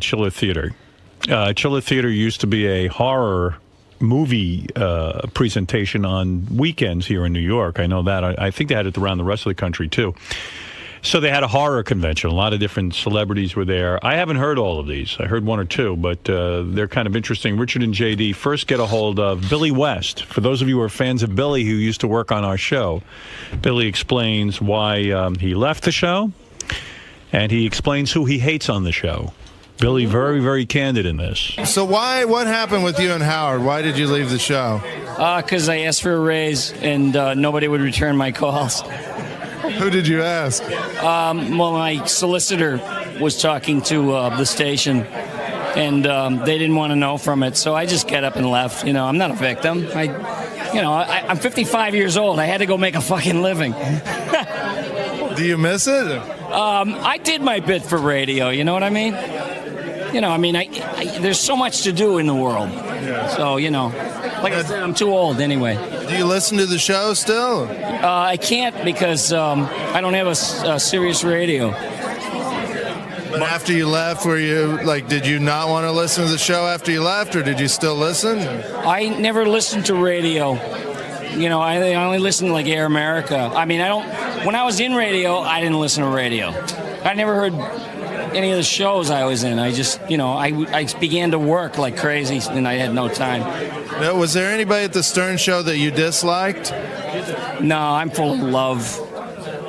Chiller Theater. Chiller Theater used to be a horror movie presentation on weekends here in New York. I know that. I think they had it around the rest of the country, too. So they had a horror convention. A lot of different celebrities were there. I haven't heard all of these. I heard one or two, but they're kind of interesting. Richard and J.D. first get a hold of Billy West. For those of you who are fans of Billy who used to work on our show, Billy explains why he left the show, and he explains who he hates on the show. Billy, very, very candid in this. So what happened with you and Howard? Why did you leave the show? Because I asked for a raise, and nobody would return my calls. Who did you ask? Well, my solicitor was talking to the station, and they didn't want to know from it, so I just got up and left. I'm not a victim. I'm 55 years old. I had to go make a fucking living. Do you miss it? I did my bit for radio, you know what I mean? There's so much to do in the world. Yeah. So, like I said, I'm too old anyway. Do you listen to the show still? I can't because I don't have a Sirius radio. But after you left, did you not want to listen to the show after you left, or did you still listen? I never listened to radio. I only listened to Air America. When I was in radio, I didn't listen to radio. I never heard any of the shows I was in. I just, I began to work like crazy, and I had no time. Now, was there anybody at the Stern Show that you disliked? No, I'm full of love.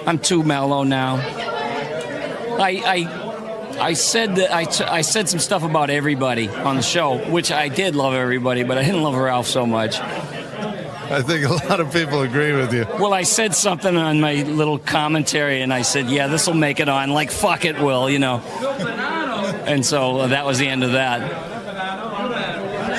I'm too mellow now. I said that I said some stuff about everybody on the show, which I did love everybody, but I didn't love Ralph so much. I think a lot of people agree with you. Well, I said something on my little commentary, and I said, yeah, this will make it on. Fuck it will, And so that was the end of that.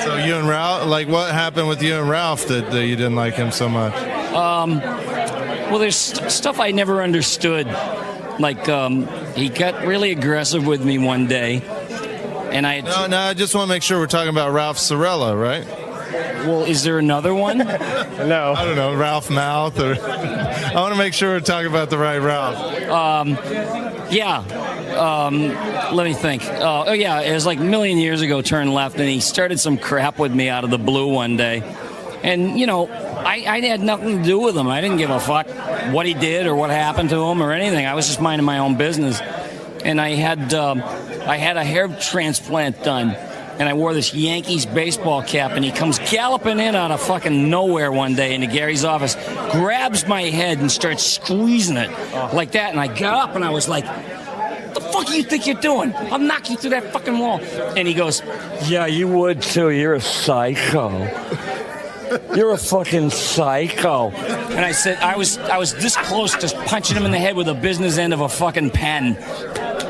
So you and Ralph, what happened with you and Ralph that you didn't like him so much? Well, there's stuff I never understood. He got really aggressive with me one day, and I... No, I just want to make sure we're talking about Ralph Sorella, right? Well, is there another one? No. I don't know, Ralph Mouth, or... I want to make sure we're talking about the right Ralph. Let me think. It was a million years ago, turned left, and he started some crap with me out of the blue one day. And, I had nothing to do with him. I didn't give a fuck what he did or what happened to him or anything. I was just minding my own business. And I had a hair transplant done. And I wore this Yankees baseball cap, and he comes galloping in out of fucking nowhere one day into Gary's office, grabs my head and starts squeezing it like that. And I got up and I was like, the fuck you think you're doing? I'll knock you through that fucking wall. And he goes, yeah, you would too. You're a psycho. You're a fucking psycho. And I said, I was this close to punching him in the head with a business end of a fucking pen.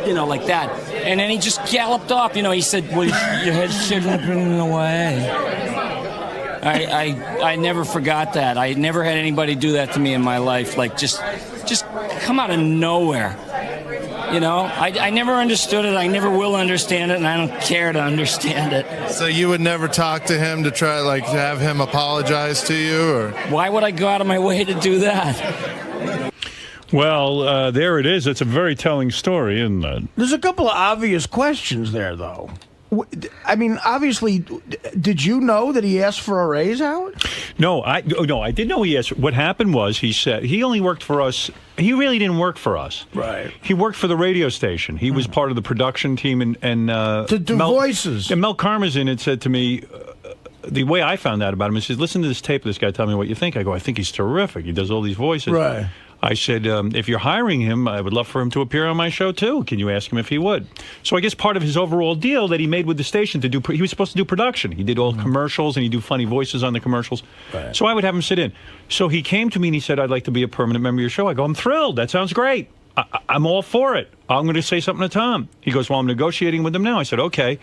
Like that. And then he just galloped off. He said, well, your head shouldn't have been in the way. I never forgot that. I never had anybody do that to me in my life. Just come out of nowhere. I never understood it. I never will understand it, and I don't care to understand it. So you would never talk to him to try, to have him apologize to you, or? Why would I go out of my way to do that? Well, there it is. It's a very telling story, isn't it? There's a couple of obvious questions there, though. Obviously, did you know that he asked for a raise, Howard? No, I did know he asked. What happened was he said he only worked for us. He really didn't work for us. Right. He worked for the radio station. He was part of the production team, and to do voices. And Mel Karmazin had said to me, the way I found out about him, he says, listen to this tape of this guy, tell me what you think. I go, I think he's terrific. He does all these voices. Right. I said, if you're hiring him, I would love for him to appear on my show, too. Can you ask him if he would? So I guess part of his overall deal that he made with the station to do, he was supposed to do production. He did all commercials, and he'd do funny voices on the commercials. Right. So I would have him sit in. So he came to me, and he said, I'd like to be a permanent member of your show. I go, I'm thrilled. That sounds great. I'm all for it. I'm going to say something to Tom. He goes, well, I'm negotiating with him now. I said, okay.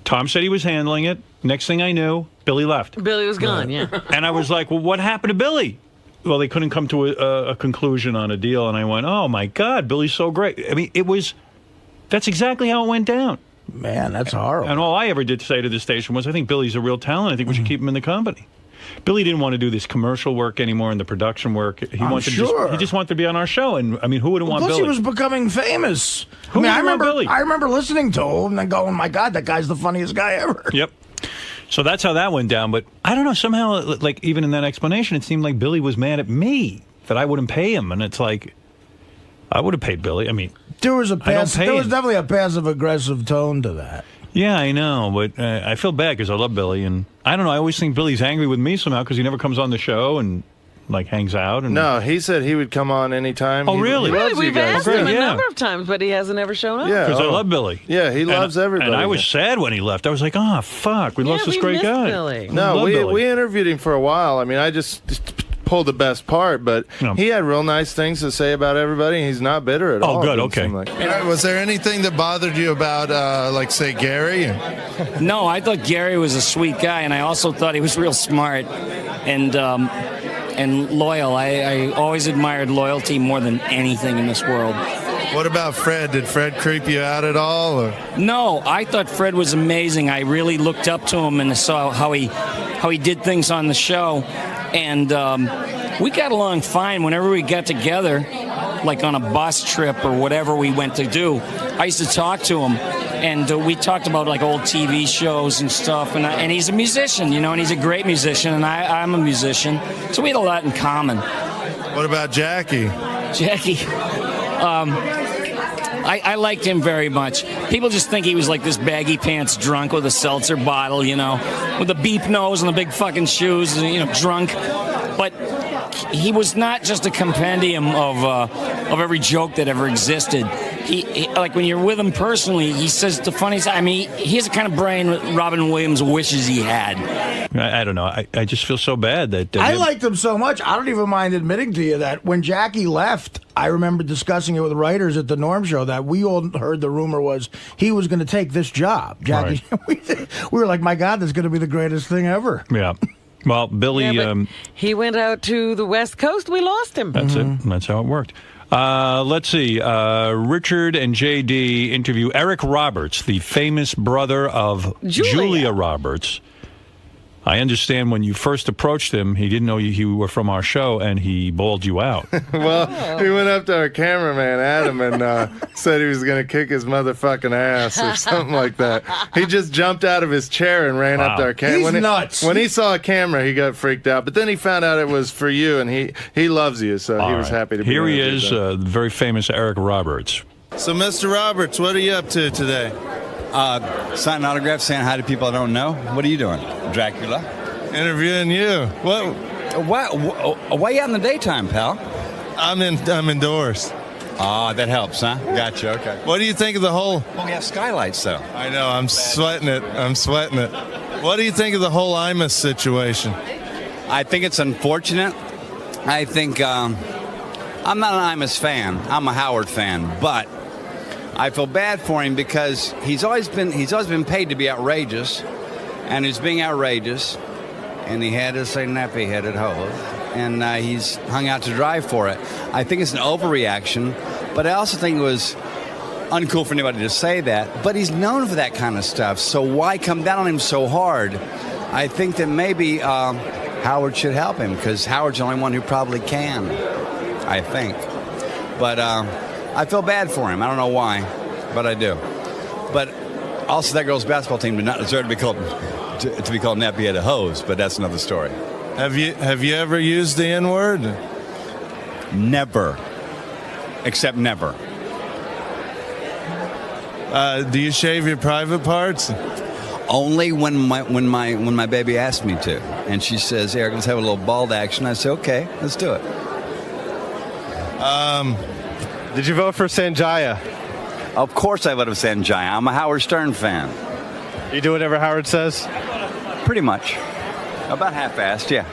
Tom said he was handling it. Next thing I knew, Billy left. Billy was gone, yeah. And I was like, well, what happened to Billy? Well, they couldn't come to a conclusion on a deal, and I went, oh, my God, Billy's so great. I mean, that's exactly how it went down. Man, that's horrible. And all I ever did say to the station was, I think Billy's a real talent. I think we should keep him in the company. Billy didn't want to do this commercial work anymore and the production work. He he just wanted to be on our show. And I mean, who wouldn't want Plus, Billy? he was becoming famous. I remember listening to him and going, "My God, that guy's the funniest guy ever." Yep. So that's how that went down. But I don't know. Somehow, like even in that explanation, it seemed like Billy was mad at me that I wouldn't pay him, and it's like I would have paid Billy. I mean, there was definitely a passive aggressive tone to that. Yeah, I know, but I feel bad because I love Billy, and I don't know. I always think Billy's angry with me somehow because he never comes on the show and like hangs out. And no, he said he would come on anytime. Oh, really? We've asked him a number of times, but he hasn't ever shown up. Yeah, because I love Billy. Yeah, he loves everybody. And I was sad when he left. I was like, oh, fuck, we lost this great guy. Billy. No, we interviewed him for a while. I mean, I just pulled the best part, but he had real nice things to say about everybody. He's not bitter at all. Oh, good, okay. Was there anything that bothered you about, like, say, Gary? No, I thought Gary was a sweet guy, and I also thought he was real smart and loyal. I always admired loyalty more than anything in this world. What about Fred? Did Fred creep you out at all? Or? No, I thought Fred was amazing. I really looked up to him and saw how he did things on the show. And we got along fine whenever we got together, like on a bus trip or whatever we went to do. I used to talk to him, and we talked about like old TV shows and stuff. And he's a musician, you know, and he's a great musician, and I'm a musician. So we had a lot in common. What about Jackie? Jackie, I liked him very much. People just think he was like this baggy pants drunk with a seltzer bottle, you know, with the beep nose and the big fucking shoes, you know, drunk. But he was not just a compendium of every joke that ever existed. He like when you're with him personally, he says the funniest. I mean, he has the kind of brain Robin Williams wishes he had. I don't know. I just feel so bad that I liked him so much. I don't even mind admitting to you that when Jackie left, I remember discussing it with writers at the Norm Show that we all heard the rumor was he was going to take this job. Jackie, right. we were like, my God, this is going to be the greatest thing ever. Yeah. Well, Billy, he went out to the West Coast. We lost him. That's it. That's how it worked. Let's see. Richard and JD interview Eric Roberts, the famous brother of Julia Roberts. I understand when you first approached him, he didn't know you were from our show, and he bawled you out. Well, he went up to our cameraman, Adam, and said he was going to kick his motherfucking ass or something like that. He just jumped out of his chair and ran up to our camera. He's nuts. When he saw a camera, he got freaked out. But then he found out it was for you, and he loves you, so he was happy to be here. He is, the very famous Eric Roberts. So, Mr. Roberts, what are you up to today? Signing autographs, saying hi to people I don't know. What are you doing, Dracula? Interviewing you. What? Why you out in the daytime, pal? I'm indoors. Ah, that helps, huh? Gotcha. Okay. What do you think of the whole? Well, we have skylights, though. I know. I'm sweating it. What do you think of the whole Imus situation? I think it's unfortunate. I think I'm not an Imus fan. I'm a Howard fan, but I feel bad for him because he's always been paid to be outrageous, and he's being outrageous, and he had to say nappy-headed hose, and he's hung out to dry for it. I think it's an overreaction, but I also think it was uncool for anybody to say that. But he's known for that kind of stuff, so why come down on him so hard? I think that maybe Howard should help him because Howard's the only one who probably can. I think, but. I feel bad for him. I don't know why, but I do. But also, that girls' basketball team did not deserve to be called nappy-headed hose. But that's another story. Have you ever used the N-word? Never, except never. Do you shave your private parts? Only when my baby asked me to, and she says, "Eric, let's have a little bald action." I say, "Okay, let's do it." Did you vote for Sanjaya? Of course I voted for Sanjaya. I'm a Howard Stern fan. You do whatever Howard says? Pretty much. About half-assed, yeah.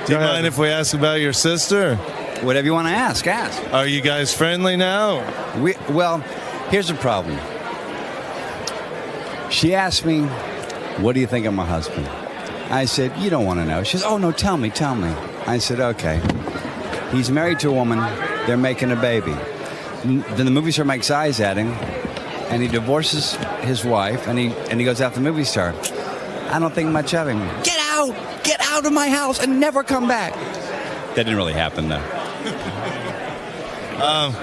Do you mind if we ask about your sister? Whatever you want to ask. Are you guys friendly now? Well, here's the problem. She asked me, "What do you think of my husband?" I said, "You don't want to know." She says, "Oh, no, tell me. I said, "Okay. He's married to a woman. They're making a baby." Then the movie star makes eyes at him, and he divorces his wife, and he goes after the movie star. I don't think much of him. Get out of my house and never come back. That didn't really happen, though.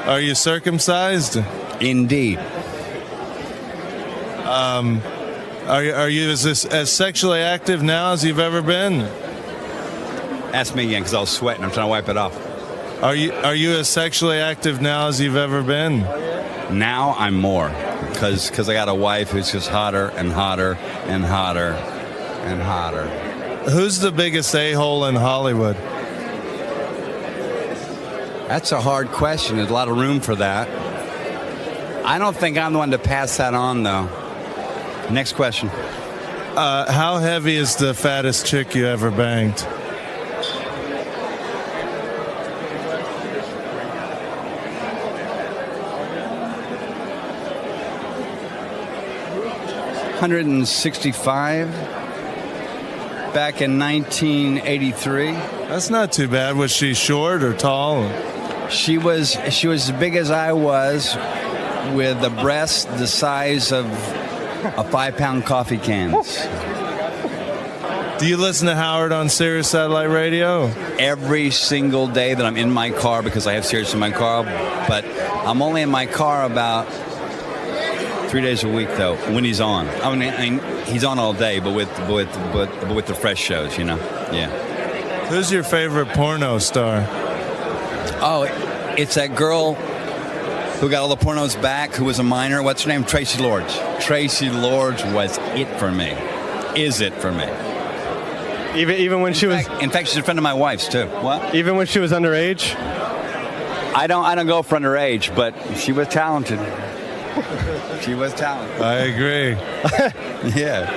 Are you circumcised? Indeed. Are you as sexually active now as you've ever been? Ask me again, because I was sweating. I'm trying to wipe it off. Are you as sexually active now as you've ever been? Now I'm more, because I got a wife who's just hotter and hotter and hotter and hotter. Who's the biggest a-hole in Hollywood? That's a hard question. There's a lot of room for that. I don't think I'm the one to pass that on, though. Next question. How heavy is the fattest chick you ever banged? $165 back in 1983. That's not too bad. Was she short or tall? She was as big as I was, with a breast the size of a 5-pound coffee cans. Do you listen to Howard on Sirius Satellite Radio? Every single day that I'm in my car, because I have Sirius in my car, but I'm only in my car about 3 days a week, though, when he's on. I mean he's on all day, but with the fresh shows, you know. Yeah. Who's your favorite porno star? Oh, it's that girl who got all the pornos back, who was a minor. What's her name? Tracy Lords. Tracy Lords was it for me. Is it for me? Even when she was. In fact, she's a friend of my wife's too. What? Even when she was underage. I don't go for underage, but she was talented. She was talented. I agree. Yeah.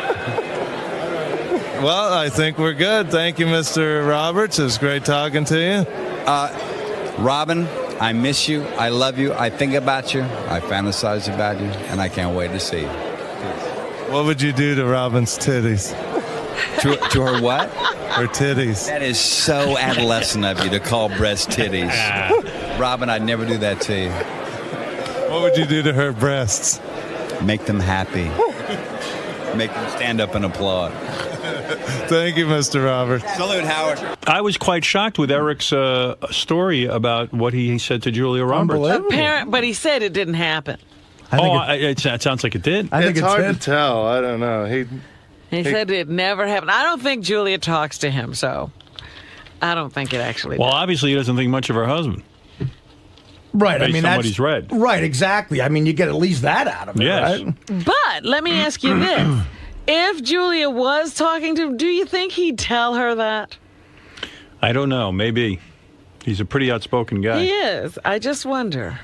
Well, I think we're good. Thank you, Mr. Roberts. It was great talking to you. Robin, I miss you. I love you. I think about you. I fantasize about you, and I can't wait to see you. What would you do to Robin's titties? To her what? Her titties. That is so adolescent of you to call breast titties. Robin, I'd never do that to you. What would you do to her breasts? Make them happy. Make them stand up and applaud. Thank you, Mr. Roberts. Salute, Howard. I was quite shocked with Eric's story about what he said to Julia Roberts. But he said it didn't happen. It sounds like it did. I think it's hard to tell. I don't know. He said it never happened. I don't think Julia talks to him, so I don't think it actually Well, did. obviously he doesn't think much of her husband. Right, I Based mean on that's what he's read. Right, exactly. I mean, you get at least that out of it, Yes. right? But let me ask you this. If Julia was talking to him, do you think he'd tell her that? I don't know. Maybe. He's a pretty outspoken guy. He is. I just wonder.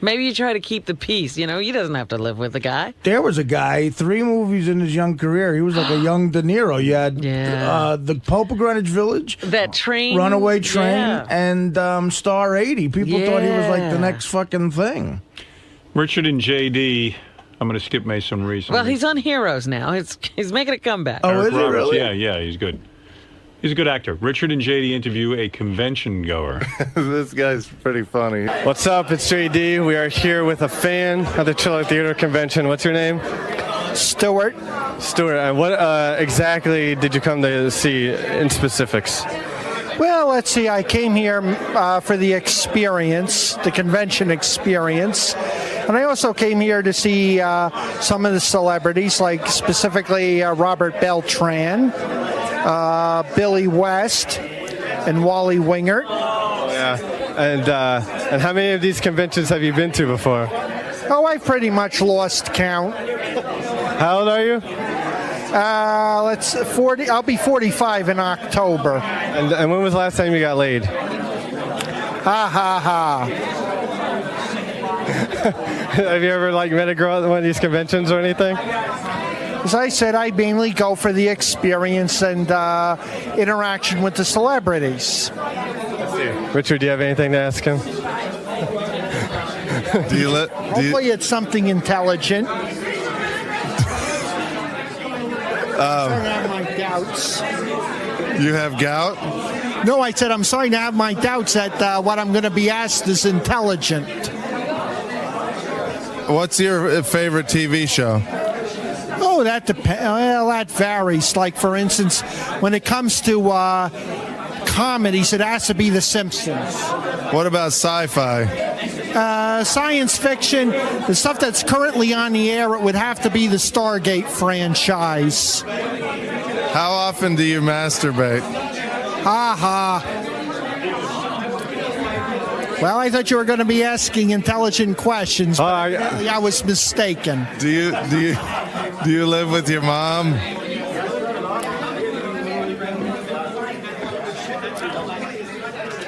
Maybe you try to keep the peace. You know, he doesn't have to live with the guy. There was a guy, 3 movies in his young career. He was like a young De Niro. You had The Pope of Greenwich Village, That train. Runaway Train, Yeah. and Star 80. People thought he was like the next fucking thing. Richard and J.D., I'm going to skip Mason Reese. Well, he's on Heroes now. He's making a comeback. Oh, is he Roberts. really? Yeah, he's good. He's a good actor. Richard and J.D. interview a convention goer. This guy's pretty funny. What's up? It's JD. We are here with a fan at the Chiller Theater Convention. What's your name? Stuart. Stuart. And what exactly did you come to see in specifics? Well, let's see. I came here for the experience, the convention experience. And I also came here to see some of the celebrities, like specifically Robert Beltran, Billy West, and Wally Wingert. Yeah. And how many of these conventions have you been to before? Oh, I've pretty much lost count. How old are you? 40. I'll be 45 in October. And when was the last time you got laid? Ha ha ha. Have you ever met a girl at one of these conventions or anything? As I said, I mainly go for the experience and interaction with the celebrities. Richard, do you have anything to ask him? Hopefully it's something intelligent. I have my doubts. You have gout? No, I said I'm starting to have my doubts that what I'm going to be asked is intelligent. What's your favorite TV show? Oh, Oh, that depends. Well, that varies. Like, for instance, when it comes to comedies, it has to be The Simpsons. What about sci-fi? Science fiction, the stuff that's currently on the air, it would have to be the Stargate franchise. How often do you masturbate? Ha ha. Well, I thought you were going to be asking intelligent questions, but I was mistaken. Do you live with your mom?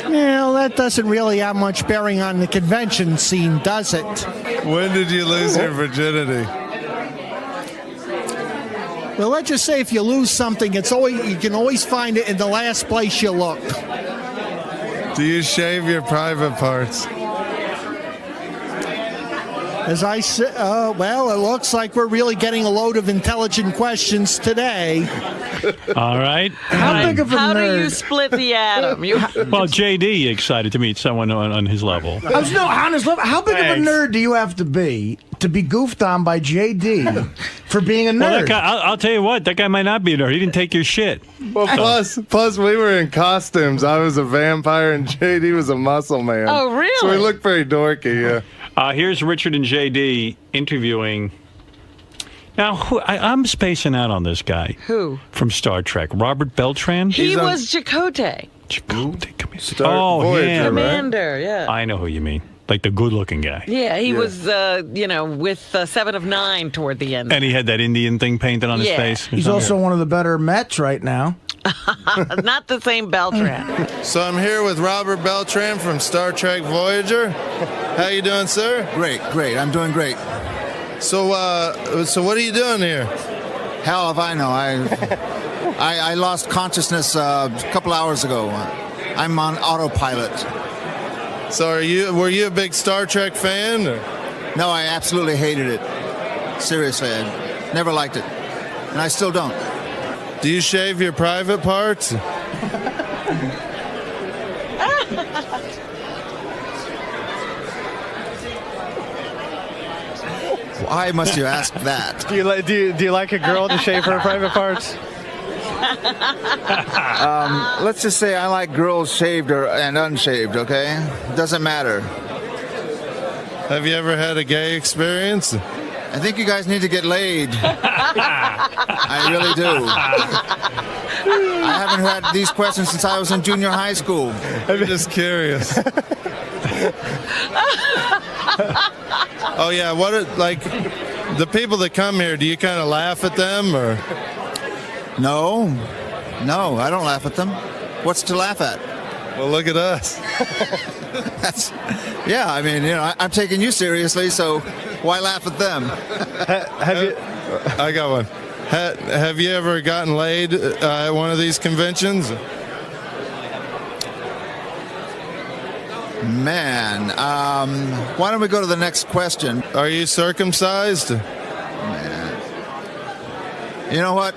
Well, that doesn't really have much bearing on the convention scene, does it? When did you lose your virginity? Well, let's just say if you lose something, you can always find it in the last place you look. Do you shave your private parts? As I said, well, it looks like we're really getting a load of intelligent questions today. All right. How big of a How nerd? do you split the atom? Well, JD excited to meet someone on his level. on his level. How big of a Thanks. nerd do you have to be goofed on by JD for being a nerd? Well, that guy, I'll tell you what, that guy might not be a nerd. He didn't take your shit. Well, plus we were in costumes. I was a vampire and JD was a muscle man. Oh, really? So we looked pretty dorky, yeah. Here's Richard and JD interviewing. Now, I'm spacing out on this guy. Who? From Star Trek. Robert Beltran? He on- was Chakotay. Chakotay, come here. Voyager, him. right? Commander, yeah. I know who you mean. Like the good-looking guy. Yeah, he was, with 7 of 9 toward the end. And he had that Indian thing painted on his Yeah. face. He's also one of the better Mets right now. Not the same Beltran. So I'm here with Robert Beltran from Star Trek Voyager. How you doing, sir? Great. I'm doing great. So what are you doing here? Hell if I know. I lost consciousness a couple hours ago. I'm on autopilot. So were you a big Star Trek fan? Or? No, I absolutely hated it. Seriously, I never liked it. And I still don't. Do you shave your private parts? Why must you ask that? Do you like a girl to shave her private parts? Let's just say I like girls shaved and unshaved, okay? Doesn't matter. Have you ever had a gay experience? I think you guys need to get laid. I really do. I haven't had these questions since I was in junior high school. I'm just curious. Oh yeah, the people that come here, do you kind of laugh at them or? No, I don't laugh at them. What's to laugh at? Well, look at us. I mean, I'm taking you seriously, so why laugh at them? I got one. Have you ever gotten laid at one of these conventions? Man, why don't we go to the next question? Are you circumcised? Man. You know what?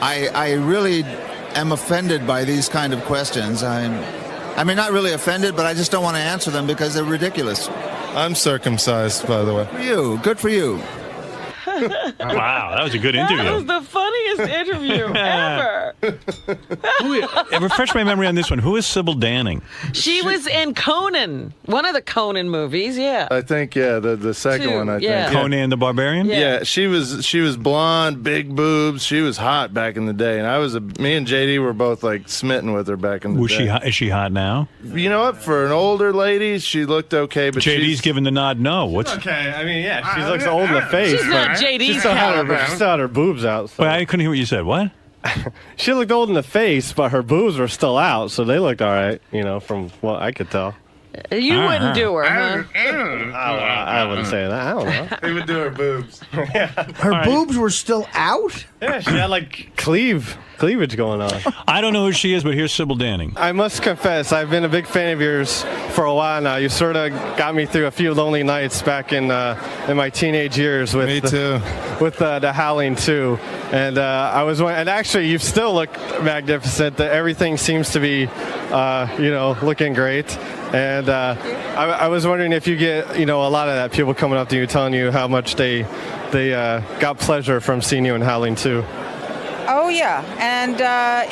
I really am offended by these kind of questions. I mean, not really offended, but I just don't want to answer them because they're ridiculous. I'm circumcised, by the way. Good for you. Wow, that was a good interview. That was the funniest interview ever. Refresh my memory on this one. Who is Sybil Danning? She was in Conan, one of the Conan movies, yeah. I think, the second Two, one, I yeah. think. Conan the Barbarian? Yeah, she was blonde, big boobs. She was hot back in the day, and me and JD were both like smitten with her back in the day. Is she hot now? You know what? For an older lady, she looked okay, but JD's giving the nod. No, what's? Okay, I mean, yeah, she looks old in the face. She's not but JD's she still had caliber. she still had her boobs out. So. Wait, I couldn't hear what you said. What? She looked old in the face, but her boobs were still out, so they looked all right, from what I could tell. You wouldn't do her, huh? I wouldn't say that. I don't know. He would do her boobs. Her boobs were still out? Yeah, she had like cleavage going on. I don't know who she is, but here's Sybil Danning. I must confess, I've been a big fan of yours for a while now. You sort of got me through a few lonely nights back in my teenage years with Me too. With the Howling 2. And I was and actually you still look magnificent. Everything seems to be looking great. And I was wondering if you get, a lot of that, people coming up to you telling you how much they got pleasure from seeing you in Howling 2. Oh, yeah. And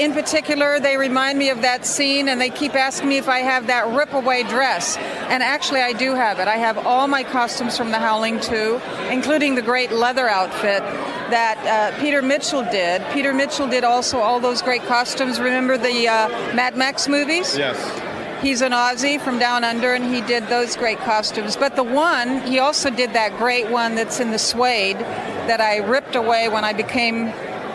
in particular, they remind me of that scene, and they keep asking me if I have that rip-away dress. And actually, I do have it. I have all my costumes from The Howling 2, including the great leather outfit that Peter Mitchell did. Peter Mitchell did also all those great costumes. Remember the Mad Max movies? Yes. He's an Aussie from down under, and he did those great costumes. But he also did that great one that's in the suede that I ripped away when I became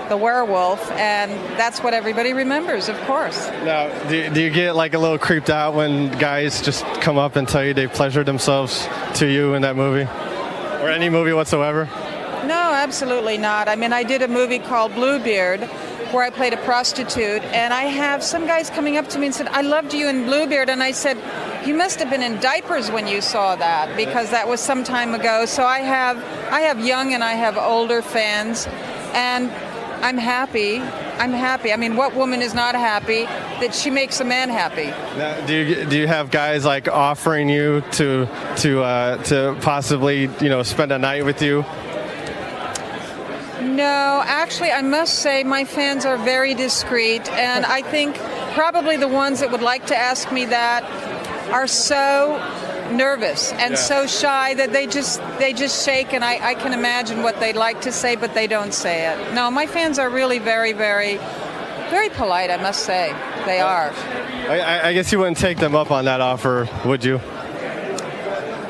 the werewolf, and that's what everybody remembers, of course. Now, do you get like a little creeped out when guys just come up and tell you they pleasured themselves to you in that movie? Or any movie whatsoever? No, absolutely not. I mean, I did a movie called Bluebeard where I played a prostitute, and I have some guys coming up to me and said, I loved you in Bluebeard, and I said, you must have been in diapers when you saw that, because that was some time ago. So I have young and I have older fans, and I'm happy. I mean, what woman is not happy that she makes a man happy? Now, do you have guys like offering you to possibly spend a night with you? No, actually, I must say my fans are very discreet, and I think probably the ones that would like to ask me that are so nervous and so shy that they just shake, and I can imagine what they'd like to say, but they don't say it. No, my fans are really very, very, very polite, I must say. They are. I guess you wouldn't take them up on that offer, would you?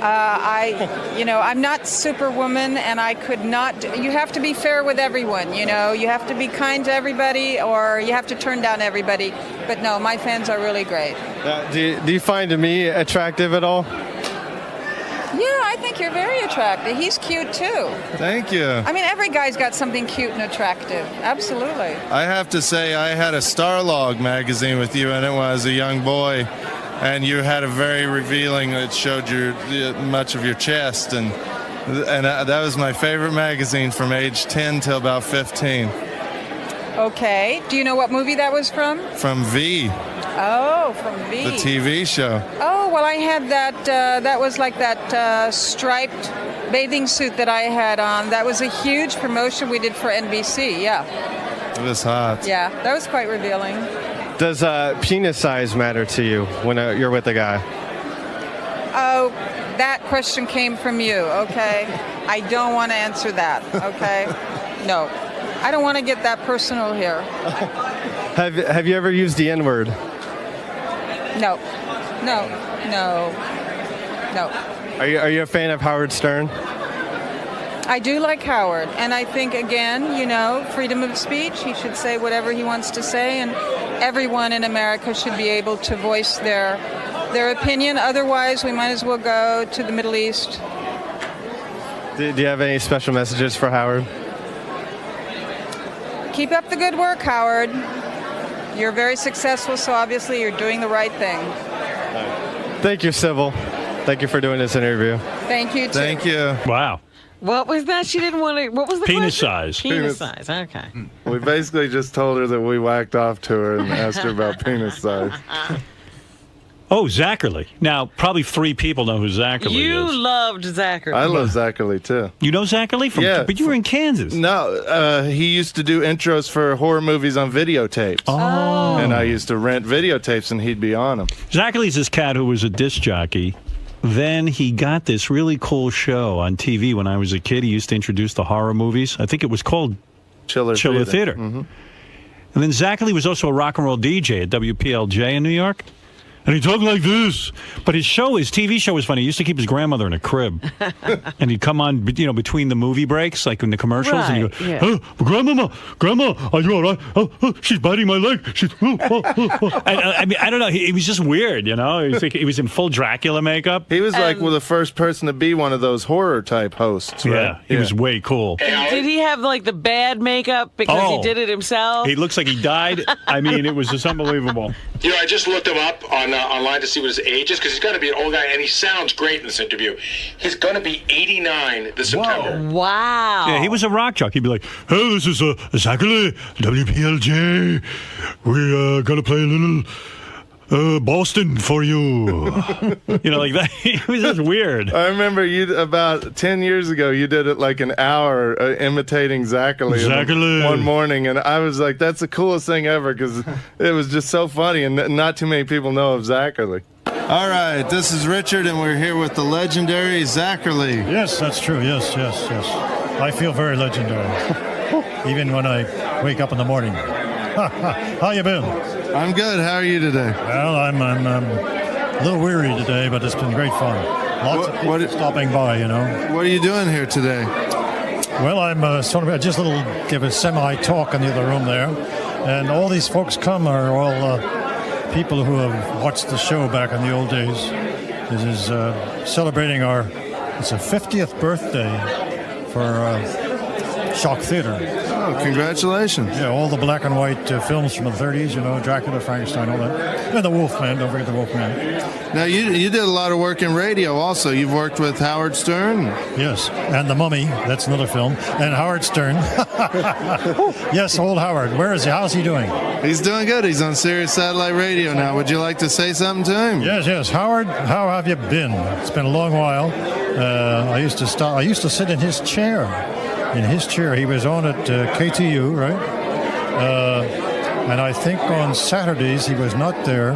I'm not Superwoman, and I could not. You have to be fair with everyone, you have to be kind to everybody, or you have to turn down everybody. But no, my fans are really great. Do you find me attractive at all? Yeah, I think you're very attractive. He's cute too. Thank you. I mean, every guy's got something cute and attractive. Absolutely. I have to say, I had a Starlog magazine with you in it when I was a young boy. And you had a very revealing, it showed much of your chest, and that was my favorite magazine from age 10 till about 15. Okay. Do you know what movie that was from? From V. Oh, from V. The TV show. Oh, well, I had that, that was like that striped bathing suit that I had on. That was a huge promotion we did for NBC, yeah. It was hot. Yeah, that was quite revealing. Does penis size matter to you when you're with a guy? Oh, that question came from you, okay? I don't want to answer that, okay? No. I don't want to get that personal here. Have you ever used the N-word? No. Are you a fan of Howard Stern? I do like Howard, and I think, again, freedom of speech. He should say whatever he wants to say, and everyone in America should be able to voice their opinion. Otherwise, we might as well go to the Middle East. Do you have any special messages for Howard? Keep up the good work, Howard. You're very successful, so obviously you're doing the right thing. Thank you, Sybil. Thank you for doing this interview. Thank you, too. Thank you. Wow. What was that? She didn't want to. What was the penis question? size? Penis size. Okay. We basically just told her that we whacked off to her and asked her about penis size. Oh, Zachary. Now, probably 3 people know who Zachary is. You loved Zachary. I love Zachary, too. You know Zachary? Yeah. But you were in Kansas. No, he used to do intros for horror movies on videotapes. Oh. And I used to rent videotapes, and he'd be on them. Zachary's this cat who was a disc jockey. Then he got this really cool show on TV when I was a kid. He used to introduce the horror movies. I think it was called Chiller Theater. Mm-hmm. And then Zachary was also a rock and roll DJ at WPLJ in New York. And he talked like this. But his TV show was funny. He used to keep his grandmother in a crib. And he'd come on, between the movie breaks, like in the commercials. Right, and he'd go, yeah. Oh, Grandma, are you all right? Oh, she's biting my leg. And, I don't know. He was just weird, He was in full Dracula makeup. He was like the first person to be one of those horror type hosts, right? Yeah, he was way cool. Did he have like the bad makeup because he did it himself? He looks like he died. It was just unbelievable. I just looked him up online to see what his age is, because he's going to be an old guy, and he sounds great in this interview. He's going to be 89 this September. Wow. Yeah, he was a rock jock. He'd be like, hey, this is Zachary, WPLJ. We're going to play a little Boston for you. Like that. It was just weird. I remember you about 10 years ago, you did it like an hour imitating Zachary one morning. And I was like, that's the coolest thing ever because it was just so funny. And not too many people know of Zachary. All right, this is Richard, and we're here with the legendary Zachary. Yes, that's true. Yes. I feel very legendary, even when I wake up in the morning. How you been? I'm good. How are you today? Well, I'm a little weary today, but it's been great fun. Lots of people stopping by, What are you doing here today? Well, I'm just give a semi-talk in the other room there, and all these folks are all people who have watched the show back in the old days. This is celebrating it's a 50th birthday for Shock Theater. Oh, congratulations. Yeah, all the black and white films from the 30s, Dracula, Frankenstein, all that. And the Wolfman, don't forget the Wolfman. Now, you did a lot of work in radio also. You've worked with Howard Stern. Yes, and The Mummy, that's another film. And Howard Stern. Yes, old Howard. Where is he? How's he doing? He's doing good. He's on Sirius Satellite Radio now. Would you like to say something to him? Yes. Howard, how have you been? It's been a long while. I used to sit in his chair. He was on at KTU, right? And I think on Saturdays he was not there,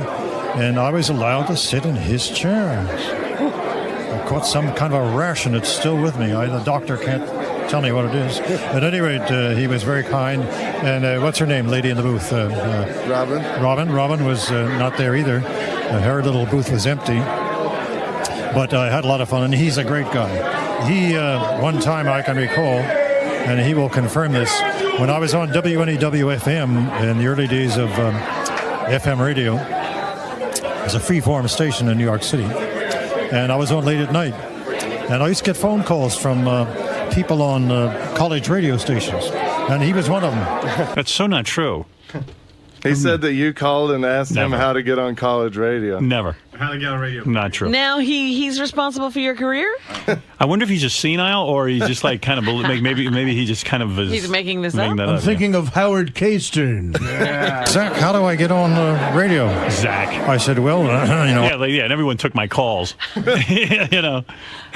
and I was allowed to sit in his chair. I caught some kind of a rash, and it's still with me. The doctor can't tell me what it is. At any rate, he was very kind. And what's her name, lady in the booth? Robin. Robin was not there either. Her little booth was empty. But I had a lot of fun, and he's a great guy. He, one time I can recall, and he will confirm this, when I was on WNEW-FM in the early days of FM radio, it was a free-form station in New York City, and I was on late at night, and I used to get phone calls from people on college radio stations, and he was one of them. That's so not true. He said that you called and asked him how to get on college radio. Never. How to get on radio. Not true. Now he's responsible for your career? I wonder if he's just senile or he's just like kind of maybe he just kind of is. He's making this up. I'm thinking of Howard K. Stern. Yeah. Zach, how do I get on radio? Zach. I said, well, Yeah, and everyone took my calls. Hey,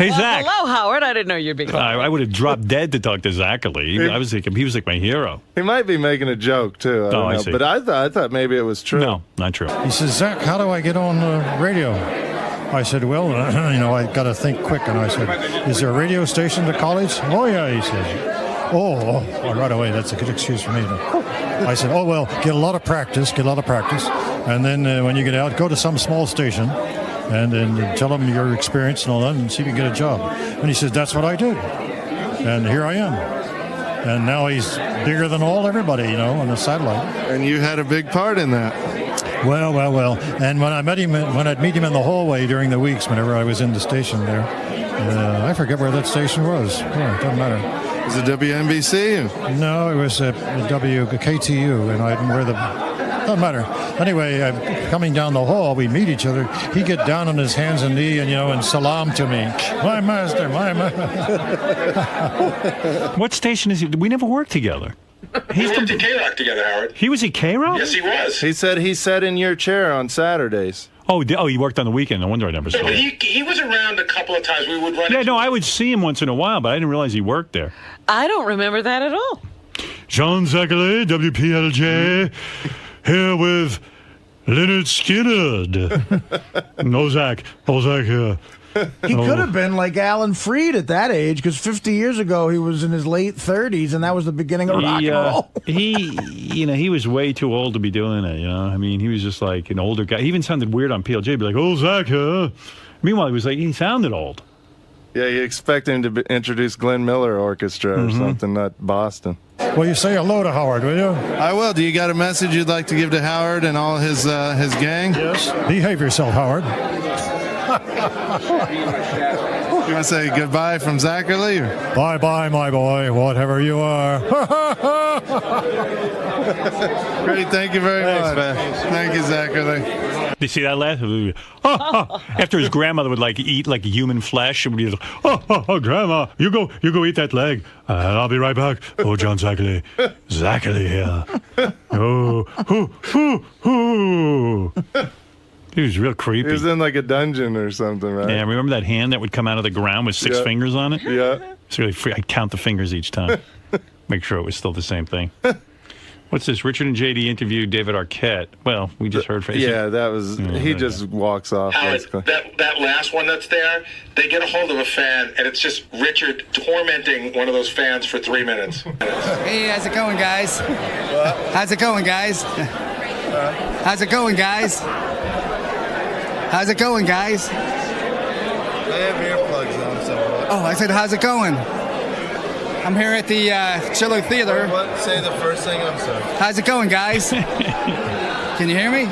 Zach. Hello, Howard. I didn't know you'd be calling. I would have dropped dead to talk to Zachary. I was thinking he was like my hero. He might be making a joke too. I don't know. see. But I thought maybe it was true. No, not true. He says, Zach, how do I get on radio? I said, well, I got to think quick. And I said, is there a radio station at college? Oh, yeah, he says. Oh, right away. That's a good excuse for me. I said, oh, well, get a lot of practice. And then when you get out, go to some small station and then tell them your experience and all that and see if you can get a job. And he says, that's what I did. And here I am. And now he's bigger than everybody, on the satellite. And you had a big part in that. Well. And when I'd meet him in the hallway during the weeks, whenever I was in the station there, I forget where that station was. Yeah, it doesn't matter. Was it WNBC? No, it was WKTU, and I didn't wear the. Doesn't matter. Anyway, coming down the hall, we meet each other. He get down on his hands and knees, and salam to me. My master. What station is he? We never worked together. We worked at K-Rock together, Howard. He was at K-Rock? Yes, he was. He said he sat in your chair on Saturdays. Oh, he worked on the weekend. No wonder I never saw him. He was around a couple of times. We would run. Yeah, no, I would see him once in a while, but I didn't realize he worked there. I don't remember that at all. John Zachary, WPLJ, here with Leonard Skinner. No Zach. Oh, Zach here. He could have been like Alan Freed at that age, because 50 years ago he was in his late 30s, and that was the beginning of rock and roll. He was way too old to be doing it. I mean, he was just like an older guy. He even sounded weird on PLJ. Be like, "Oh, Zach, huh?" Meanwhile, he sounded old. Yeah, you expect him to introduce Glenn Miller Orchestra or something, not Boston. Well, you say hello to Howard, will you? I will. Do you got a message you'd like to give to Howard and all his gang? Yes. Behave yourself, Howard. You want to say goodbye from Zachary? Bye-bye, my boy, whatever you are. Great, thank you very much. Man. Thank you, Zachary. Do you see that laugh? After his grandmother would eat like human flesh, and would be like, oh, Grandma, you go eat that leg, and I'll be right back. Oh, John Zachary here. Oh, hoo. He was real creepy. He was in like a dungeon or something, right? Yeah, remember that hand that would come out of the ground with 6 fingers on it? Yeah. It's really free. I'd count the fingers each time. Make sure it was still the same thing. What's this? Richard and JD interviewed David Arquette. Well, we just heard from that was. He just walks off. That last one that's there, they get a hold of a fan, and it's just Richard tormenting one of those fans for 3 minutes. Hey, how's it going, guys? How's it going, guys? How's it going, guys? How's it going, guys? They have earplugs on, so. Oh, I said, how's it going? I'm here at the Chiller Theater. What? Say the first thing. I'm sorry. How's it going, guys? Can you hear me?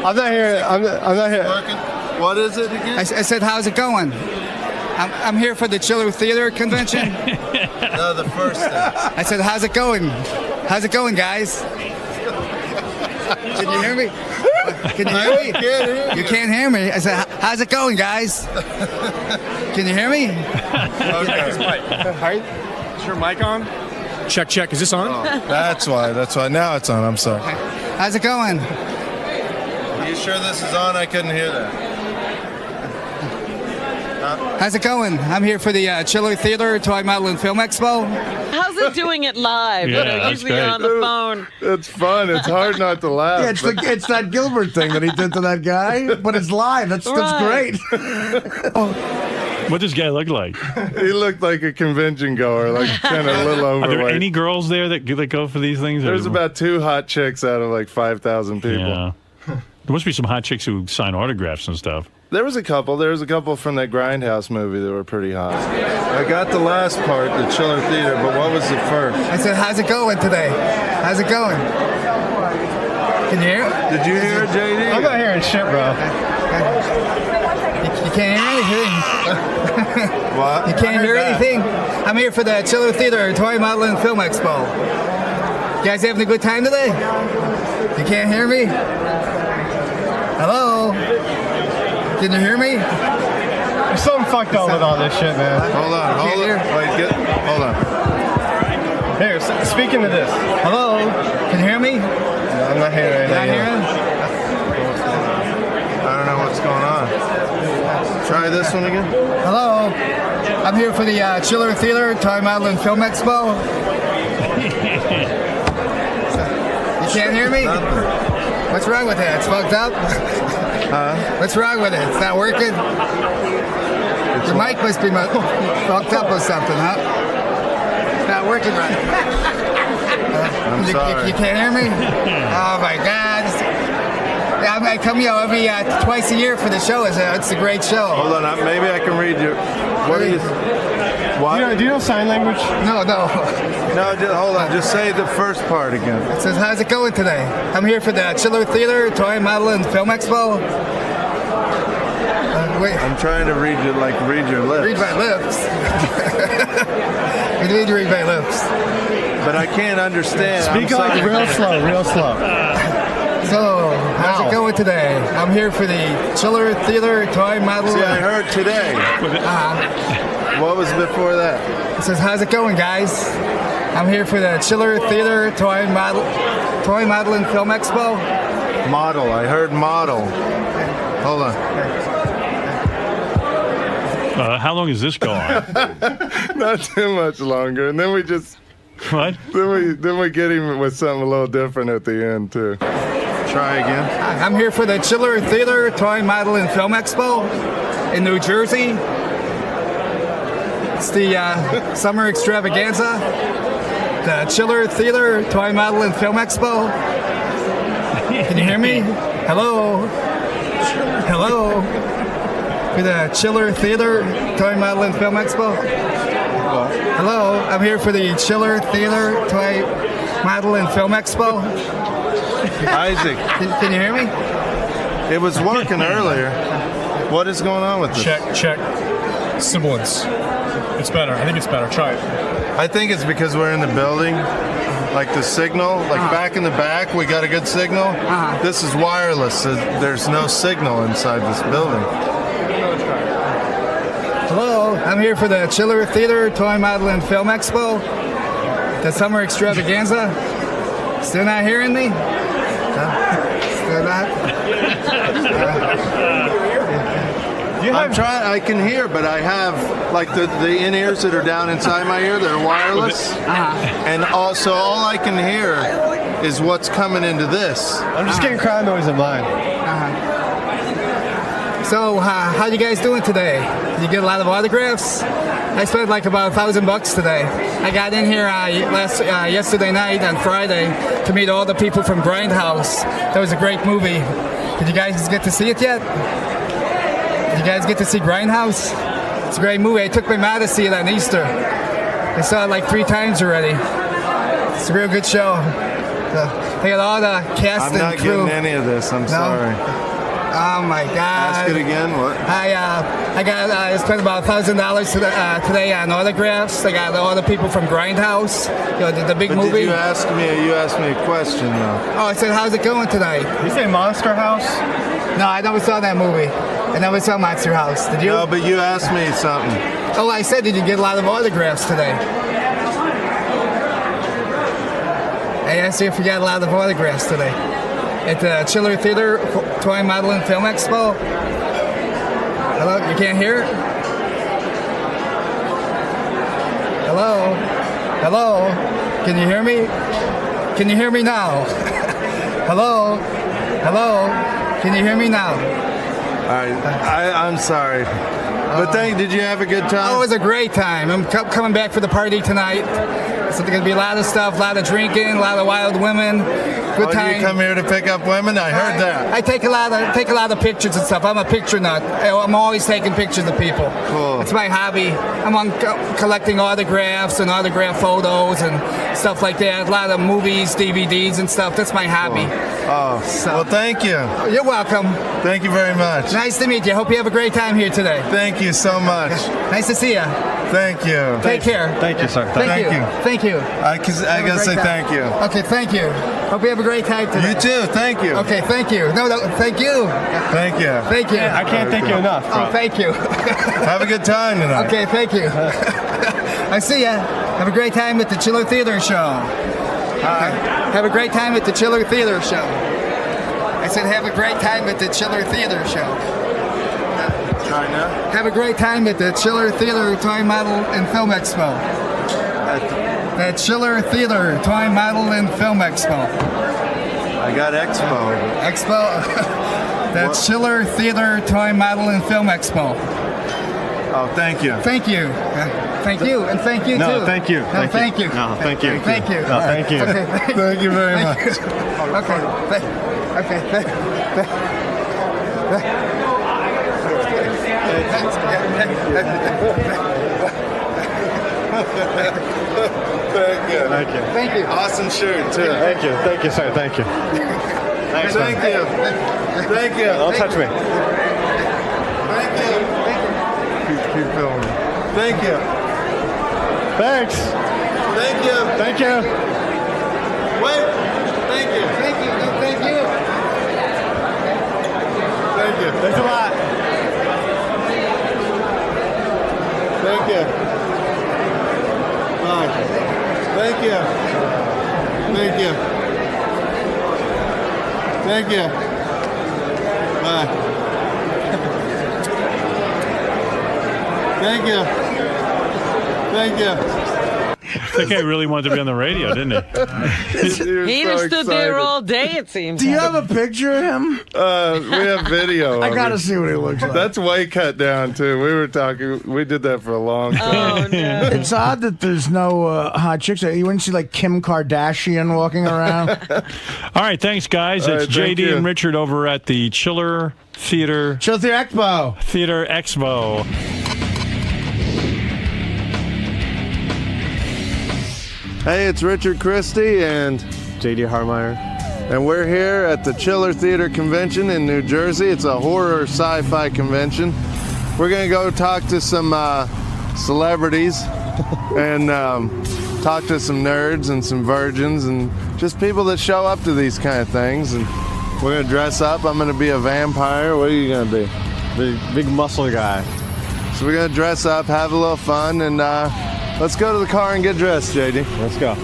I'm not here. I'm not here. Working? What is it again? I said, how's it going? I'm here for the Chiller Theater convention. No, the first thing. I said, how's it going? How's it going, guys? Can you hear me? Can you hear me? You can't hear me. I said, how's it going, guys? Can you hear me? Hi. Is your mic on? Check. Is this on? Oh, that's why. Now it's on. I'm sorry. How's it going? Are you sure this is on? I couldn't hear that. How's it going? I'm here for the Chiller Theater Toy Model and Film Expo. How's it doing it live? Usually on the phone. It's fun. It's hard not to laugh. Yeah, it's that Gilbert thing that he did to that guy, but it's live. That's great. What does this guy look like? He looked like a convention goer, like kind of a little overweight. Are there any girls there that go for these things? There's about 2 hot chicks out of like 5,000 people. Yeah. There must be some hot chicks who sign autographs and stuff. There was a couple. There was a couple from that Grindhouse movie that were pretty hot. I got the last part, the Chiller Theater, but what was the first? I said, how's it going today? How's it going? Can you hear it? Did you hear it, JD? I'm not hearing shit, bro. You can't hear anything. What? You can't hear anything? I'm here for the Chiller Theater Toy Model and Film Expo. You guys having a good time today? You can't hear me? Hello? Can you hear me? There's something fucked up with all this shit, man. Hold on. Hold on. Here, speaking of this. Hello? Can you hear me? No, I'm not hearing anything. Not hearing? I don't know what's going on. Try this one again. Hello? I'm here for the Chiller Theater Toy Model and Film Expo. You can't hear me? What's wrong with that? It's fucked up? What's wrong with it? It's not working? Your mic must be fucked up or something, huh? It's not working right. I'm sorry. You can't hear me? Oh my God. I come every twice a year for the show. It's a great show. Hold on. Maybe I can read your... What are you... What? Do you know sign language? No. No, hold on. Just say the first part again. It says, how's it going today? I'm here for the Chiller Theater Toy Model and Film Expo. Wait. I'm trying to read your lips. Read my lips. You need to read my lips. But I can't understand. Speak like real slow. So, how's it going today? I'm here for the Chiller Theater Toy Model. See, I heard today. What was before that? It says, how's it going, guys? I'm here for the Chiller Theater Toy Model and Film Expo. Model. I heard model. Hold on. How long does this go on? Not too much longer. And then we just... What? Then we get him with something a little different at the end, too. Try again. I'm here for the Chiller Theater Toy Model and Film Expo in New Jersey. It's the summer extravaganza. The Chiller Theater Toy Model and Film Expo. Can you hear me? Hello? Hello? For the Chiller Theater Toy Model and Film Expo. Hello? I'm here for the Chiller Theater Toy Model and Film Expo. Isaac. Can you hear me? It was working earlier. What is going on with this? Check. Sibilance. It's better. I think it's better. Try it. I think it's because we're in the building. Like the signal, back in the back, we got a good signal. This is wireless. So there's no signal inside this building. Hello, I'm here for the Chiller Theater Toy Model and Film Expo. The summer extravaganza. Still not hearing me? Still not? I'm trying. I can hear, but I have like the in-ears that are down inside my ear. They're wireless, and also all I can hear is what's coming into this. I'm just getting crowd noise in mine. So, how you guys doing today? Did you get a lot of autographs? I spent like about $1,000 today. I got in here yesterday night on Friday to meet all the people from Grindhouse. That was a great movie. Did you guys get to see it yet? Did you guys get to see Grindhouse? It's a great movie. I took my mom to see it on Easter. I saw it like 3 times already. It's a real good show. They got all the cast and crew. I'm not getting any of this. I'm sorry. Oh my God! Ask it again. What? I spent about $1,000 today on autographs. I got all the people from Grindhouse. The big movie. Did you ask me? You asked me a question though. Oh, I said, how's it going tonight? You say Monster House? No, I never saw that movie. I never saw Monster House. Did you? No, but you asked me something. Oh, I said, did you get a lot of autographs today? I asked you if you got a lot of autographs today. At the Chiller Theater Toy Model and Film Expo. Hello, you can't hear it? Hello? Hello? Can you hear me? Can you hear me now? Hello? Hello? Can you hear me now? All right, I'm sorry. But did you have a good time? Oh, it was a great time. I'm coming back for the party tonight. So there's going to be a lot of stuff, a lot of drinking, a lot of wild women. Good time. You come here to pick up women? I heard that. I take a lot of pictures and stuff. I'm a picture nut. I'm always taking pictures of people. Cool. It's my hobby. I'm on collecting autographs and autograph photos and stuff like that. A lot of movies, DVDs and stuff. That's my hobby. Oh, well, thank you. You're welcome. Thank you very much. Nice to meet you. Hope you have a great time here today. Thank you so much. Nice to see you. Thank you. Take care. Thank you, sir. Thank you. Thank you. I gotta say thank you. Okay, thank you. Hope you have a great time today. You too. Thank you. Okay, thank you. No, thank you. Thank you. Thank you. I can't thank you enough. Oh, thank you. Have a good time tonight. Okay, thank you. I see ya. Have a great time at the Chiller Theater Show. Have a great time at the Chiller Theater Show. I said have a great time at the Chiller Theater Show. China. Have a great time at the Chiller Theater Toy Model and Film Expo. The Chiller Theater Toy Model and Film Expo. I got Expo. Expo? The Chiller Theater Toy Model and Film Expo. Oh, thank you. Thank you. Thank you, and thank you too. No, thank you. No, thank you. No, thank you. Thank you. No, thank you. Okay, Thank you very much. Thank you. Thank you. Thank you. Awesome shirt too. Thank you. Thank you, sir. Thank you. Thanks, Thank man. you. Thank you. Don't touch me. Thank you. Keep filming. Thank you. Thanks. Thank you. Thank you. Wait. Thank you. Thank you. No, thank you. Thank you. Thanks a lot. Thank you. Bye. Thank you. Thank you. Thank you. Bye. Thank you. Thank you. That guy really wanted to be on the radio, didn't he? He just stood there all day, it seems. Do you have a picture of him? We have video. I gotta see what he looks like. That's way cut down too. We were talking. We did that for a long time. Oh, no. It's odd that there's no hot chicks there. You wouldn't see like Kim Kardashian walking around. All right, thanks, guys. All It's right, thank JD you. and Richard over at the Chiller Theater Expo. Theater Expo. Hey, it's Richard Christy and JD Harmeyer. And we're here at the Chiller Theater Convention in New Jersey. It's a horror sci-fi convention. We're going to go talk to some celebrities and talk to some nerds and some virgins and just people that show up to these kind of things. And we're going to dress up. I'm going to be a vampire. What are you going to be? The big muscle guy. So we're going to dress up, have a little fun, and let's go to the car and get dressed, JD. Let's go.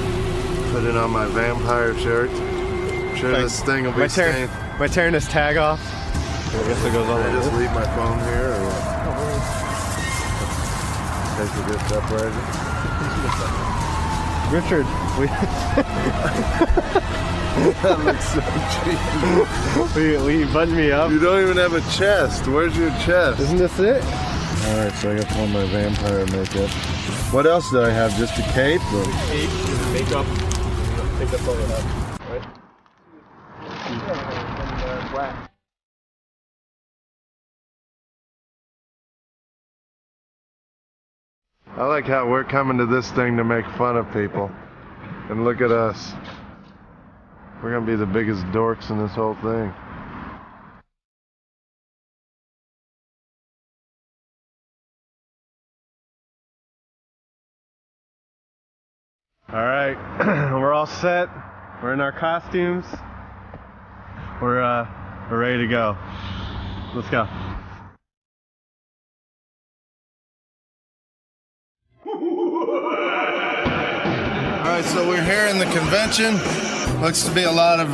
Put it on my vampire shirt. sure this thing will be staying. Am I tearing this tag off? I guess it goes on. Can I just leave my phone here or what? Take it just separated. Richard, that looks so cheap. will you button me up? You don't even have a chest. Where's your chest? Isn't this it? Alright, so I got all my vampire makeup. What else do I have? Just a cape? Or? Cape, makeup. I think that's all you have, right? I like how we're coming to this thing to make fun of people. And look at us. We're gonna be the biggest dorks in this whole thing. Alright, we're all set. We're in our costumes. We're ready to go. Let's go. Alright, so we're here in the convention. Looks to be a lot of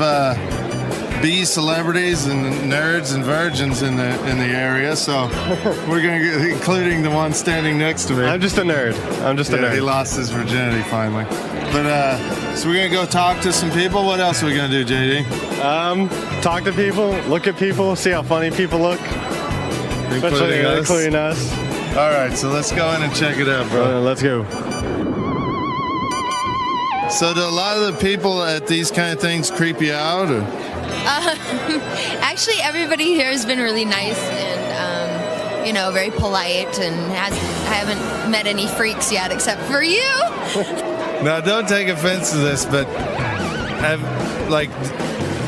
B celebrities and nerds and virgins in the area, so we're gonna get, including the one standing next to me. I'm just a nerd. I'm just a nerd. He lost his virginity finally. But so we're gonna go talk to some people. What else are we gonna do, JD? Talk to people, look at people, see how funny people look. Including us. Alright, so let's go in and check it out, bro. Let's go. So do a lot of the people at these kind of things creep you out? Or? Actually, everybody here has been really nice and, you know, very polite, and I haven't met any freaks yet except for you. Now, don't take offense to this, but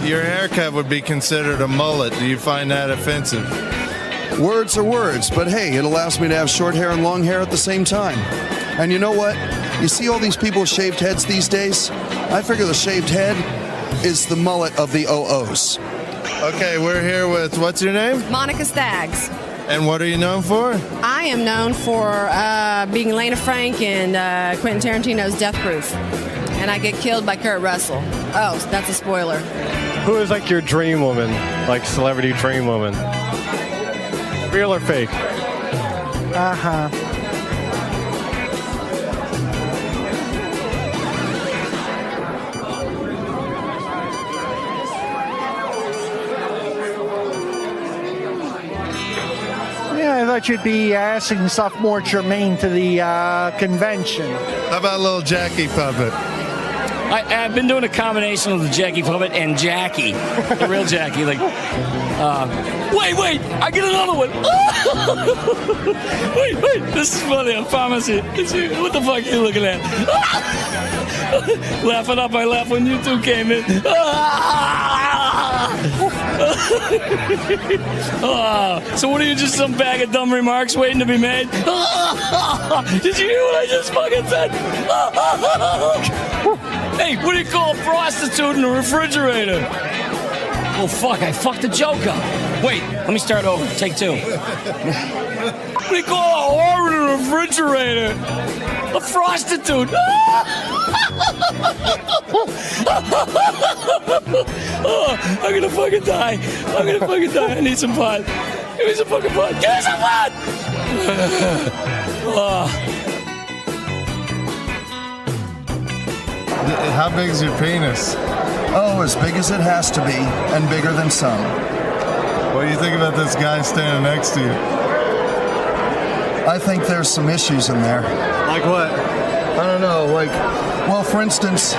your haircut would be considered a mullet. Do you find that offensive? Words are words, but hey, it allows me to have short hair and long hair at the same time. And you know what? You see all these people with shaved heads these days? I figure the shaved head is the mullet of the OOs. Okay, we're here with, what's your name? Monica Staggs. And what are you known for? I am known for being Elena Frank in Quentin Tarantino's Death Proof. And I get killed by Kurt Russell. Oh, that's a spoiler. Who is like your dream woman? Like celebrity dream woman? Real or fake? Uh-huh. Yeah, I thought you'd be asking stuff more germane to the convention. How about a little Jackie puppet? I've been doing a combination of the Jackie puppet and Jackie, the real Jackie. Like, wait, I get another one. wait, this is funny. I promise you. What the fuck are you looking at? Laughing up, I laughed when you two came in. So what are you, just some bag of dumb remarks waiting to be made? Did you hear what I just fucking said? Hey, what do you call a prostitute in a refrigerator? Oh, fuck, I fucked a joke up. Wait, let me start over. Take two. What do you call a whore in a refrigerator? A prostitute. Oh, I'm gonna fucking die. I need some pot. Give me some fucking pot. Give me some pot! How big is your penis? Oh, as big as it has to be, and bigger than some. What do you think about this guy standing next to you? I think there's some issues in there. Like what? I don't know, well, for instance,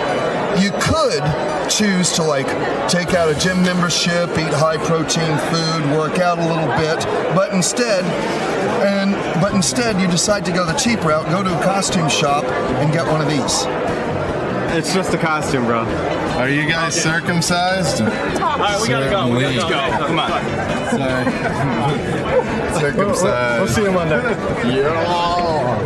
you could choose to, take out a gym membership, eat high-protein food, work out a little bit, but instead you decide to go the cheap route, go to a costume shop, and get one of these. It's just a costume, bro. Are you guys circumcised? All right, we gotta go. Let's go. Come on. Sorry. Circumcised. We'll see you Monday. Yeah.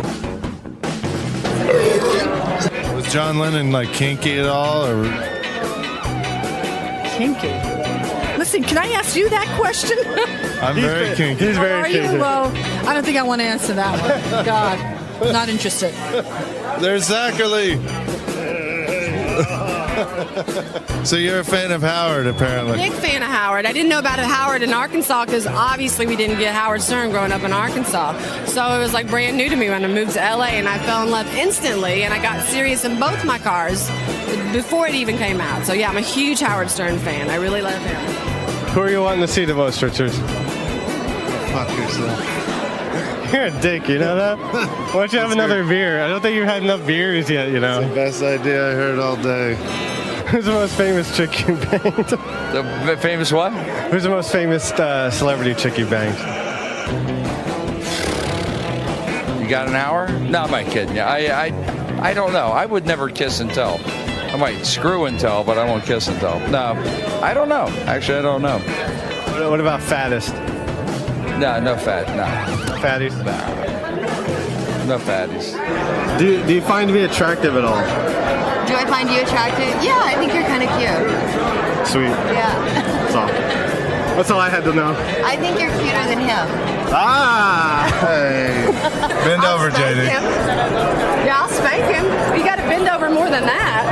Was John Lennon kinky at all, or? Kinky? Listen, can I ask you that question? I'm very kinky. He's very kinky. Are you? Well, I don't think I want to answer that one. God, not interested. There's Zachary. So you're a fan of Howard, apparently. Big fan of Howard. I didn't know about Howard in Arkansas because obviously we didn't get Howard Stern growing up in Arkansas. So it was like brand new to me when I moved to LA, and I fell in love instantly, and I got serious in both my cars before it even came out. So yeah, I'm a huge Howard Stern fan. I really love him. Who are you wanting to see the most, Richard? Fuck yourself. You're a dick, you know that? Why don't you have another beer? I don't think you've had enough beers yet, you know? It's the best idea I heard all day. Who's the most famous chick you banged? The famous what? Who's the most famous celebrity chick you banged? You got an hour? No, I'm not kidding you. I don't know. I would never kiss and tell. I might screw and tell, but I won't kiss and tell. No, I don't know. Actually, I don't know. What about fattest? No fat. No. Fatties? No fatties. Do you find me attractive at all? Do I find you attractive? Yeah, I think you're kind of cute. Sweet. Yeah. That's all I had to know. I think you're cuter than him. Ah! Hey. Bend over, JD. Yeah, I'll spank him. You got to bend over more than that.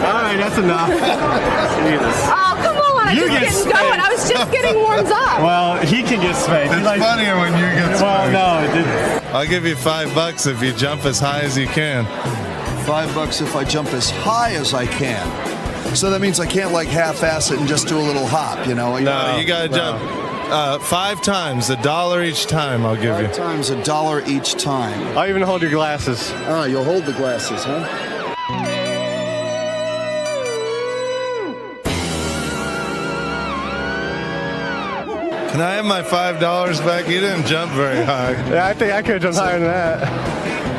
All right, that's enough. Jesus. Oh, come on. I was just getting going. I was just getting warmed up. Well, he can get spanked. It's funnier when you get spanked. Well, no, it didn't. I'll give you $5 if you jump as high as you can. $5 if I jump as high as I can. So that means I can't like half-ass it and just do a little hop, you know? No, you gotta jump 5 times, $1 each time. I'll give you. 5 times, $1 each time. I'll even hold your glasses. Ah, you'll hold the glasses, huh? Can I have my $5 back? You didn't jump very high. Yeah, I think I could have jumped higher than that.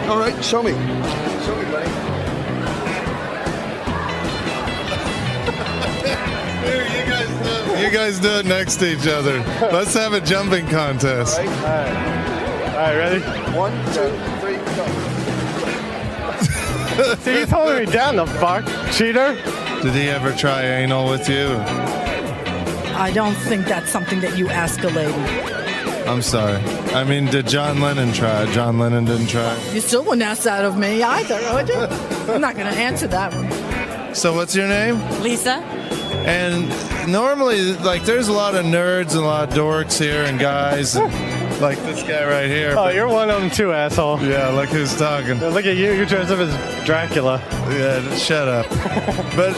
All right, show me. Show me, buddy. Here, you guys do it next to each other. Let's have a jumping contest. All right, ready? 1, 2, 3, go. See, he's holding me down, the fuck. Cheater. Did he ever try anal with you? I don't think that's something that you ask a lady. I'm sorry. I mean, did John Lennon try? John Lennon didn't try. You still wouldn't ask that of me either, would you? I'm not going to answer that one. So what's your name? Lisa. And normally, like, there's a lot of nerds and a lot of dorks here and guys, and, like this guy right here. Oh, you're one of them too, asshole. Yeah, look who's talking. Look at you. You're dressed up as Dracula. Yeah, shut up. But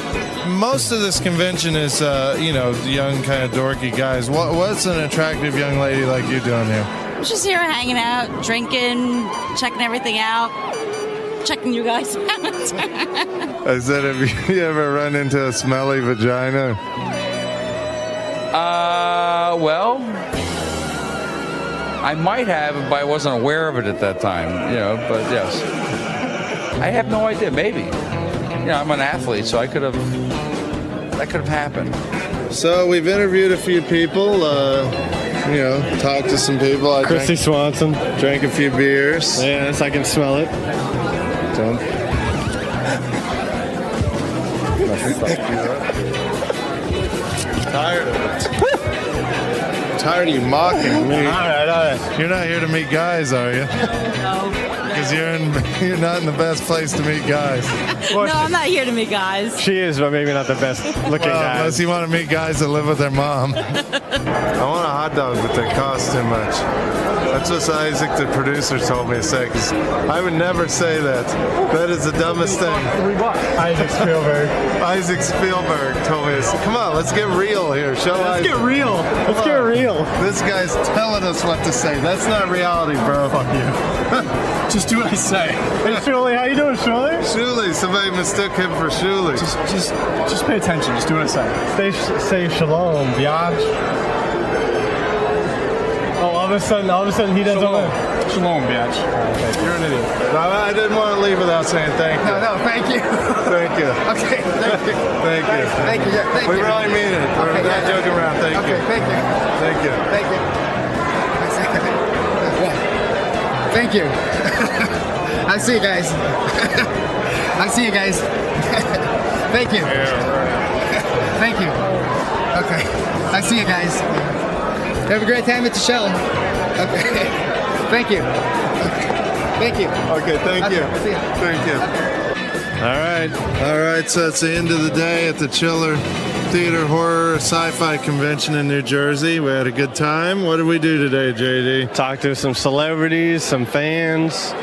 most of this convention is, young, kind of dorky guys. What's an attractive young lady like you doing here? I'm just here hanging out, drinking, checking everything out, checking you guys out. I said, have you ever run into a smelly vagina? Well, I might have, but I wasn't aware of it at that time, but yes. I have no idea, maybe. I'm an athlete, so that could have happened. So we've interviewed a few people, talked to some people. Christy Swanson. Drank a few beers. Yes, I can smell it. Don't. Tired of it. Tired of you mocking me. All right. You're not here to meet guys, are you? No. Because you're not in the best place to meet guys. No, I'm not here to meet guys. She is, but maybe not the best looking guy. Unless you want to meet guys that live with their mom. I want a hot dog, but they cost too much. That's what Isaac, the producer, told me to say, because I would never say that. That is the dumbest thing. Isaac Spielberg told me to say, come on, let's get real here. Let's get real. Let's get real. This guy's telling us what to say. That's not reality, bro. Fuck you. Just do what I say. Hey, Shuli, how you doing, Shuli? Shuli, somebody mistook him for Shuli. Just pay attention. Just do what I say. Say shalom, biatch. Oh, all of a sudden he doesn't know. Shalom, biatch. You're an idiot. I didn't want to leave without saying thank you. No, thank you. Thank you. Okay, thank you. Thank you. Thank you. Thank you. We really mean it. We're not joking around. Thank you. Okay, thank you. Thank you. Thank you. Thank you. I see you guys. Thank you. Thank you. Okay. I see you guys. Have a great time at the show. Okay. Thank you. Okay. Thank you. Okay, thank you. See ya. Thank you. All right, so it's the end of the day at the Chiller Theater Horror Sci-Fi Convention in New Jersey. We had a good time. What did we do today, JD? Talked to some celebrities, some fans.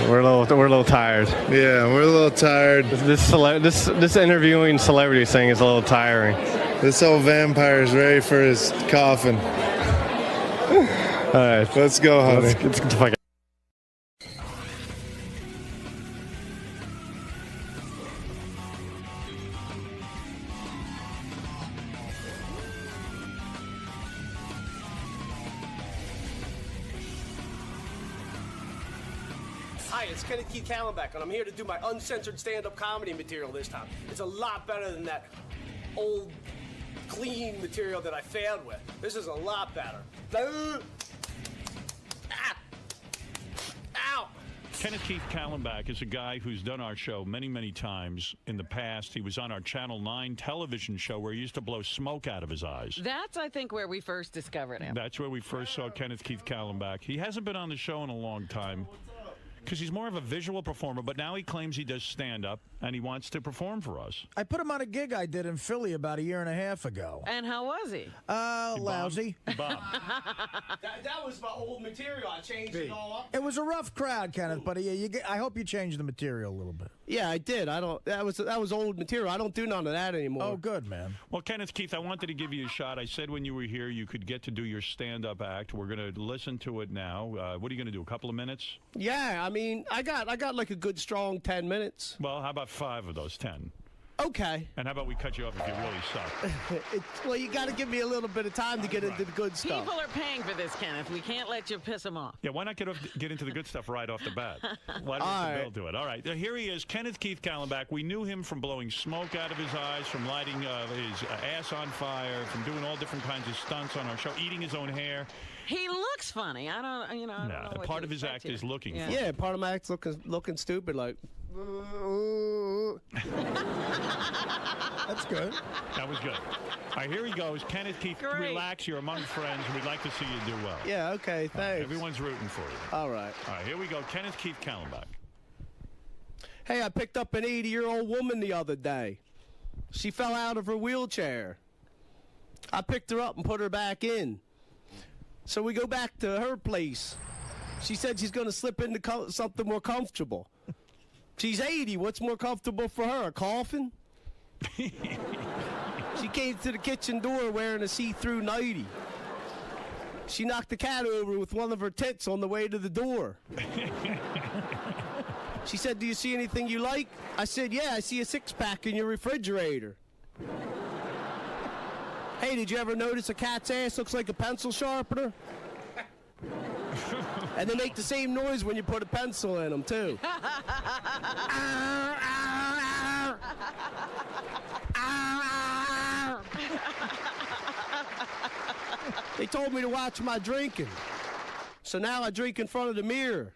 We're a little tired. Yeah, we're a little tired. This interviewing celebrities thing is a little tiring. This old vampire's ready for his coffin. All right, let's go, honey. Let's get the fuck out. Hi, it's Kenneth Keith Callenbeck, and I'm here to do my uncensored stand-up comedy material this time. It's a lot better than that old, clean material that I failed with. This is a lot better. Ow! Kenneth Keith Callenbeck is a guy who's done our show many, many times in the past. He was on our Channel 9 television show where he used to blow smoke out of his eyes. That's, I think, where we first discovered him. That's where we first saw Kenneth Keith Callenbeck. He hasn't been on the show in a long time because he's more of a visual performer, but now he claims he does stand-up, and he wants to perform for us. I put him on a gig I did in Philly about a year and a half ago. And how was he? Lousy. Bob. That was my old material. I changed it all up. It was a rough crowd, Kenneth, but I hope you changed the material a little bit. Yeah, I did. That was old material. I don't do none of that anymore. Oh, good, man. Well, Kenneth Keith, I wanted to give you a shot. I said when you were here you could get to do your stand-up act. We're going to listen to it now. What are you going to do, a couple of minutes? Yeah, I mean, I got like a good strong 10 minutes. Well, how about 5 of those 10? Okay. And how about we cut you off if you really suck? Well, you got to give me a little bit of time to get into the good stuff. People are paying for this, Kenneth. We can't let you piss them off. Yeah, why not get into the good stuff right off the bat? Why don't we let Bill do it? All right, here he is, Kenneth Keith Callenbeck. We knew him from blowing smoke out of his eyes, from lighting his ass on fire, from doing all different kinds of stunts on our show, eating his own hair. He looks funny. I don't know what part to of his expect act is looking funny. Yeah, part of my act's looking stupid, like. That's good. That was good. All right, here he goes. Kenneth Keith, relax. You're among friends. We'd like to see you do well. Yeah, okay, thanks. Everyone's rooting for you. All right. All right, here we go. Kenneth Keith Callenbeck. Hey, I picked up an 80-year-old woman the other day. She fell out of her wheelchair. I picked her up and put her back in. So we go back to her place. She said she's going to slip into something more comfortable. She's 80. What's more comfortable for her, a coffin? She came to the kitchen door wearing a see-through nightie. She knocked the cat over with one of her tits on the way to the door. She said, "Do you see anything you like?" I said, "Yeah, I see a six-pack in your refrigerator." Hey, did you ever notice a cat's ass looks like a pencil sharpener? And they make the same noise when you put a pencil in them, too. They told me to watch my drinking. So now I drink in front of the mirror.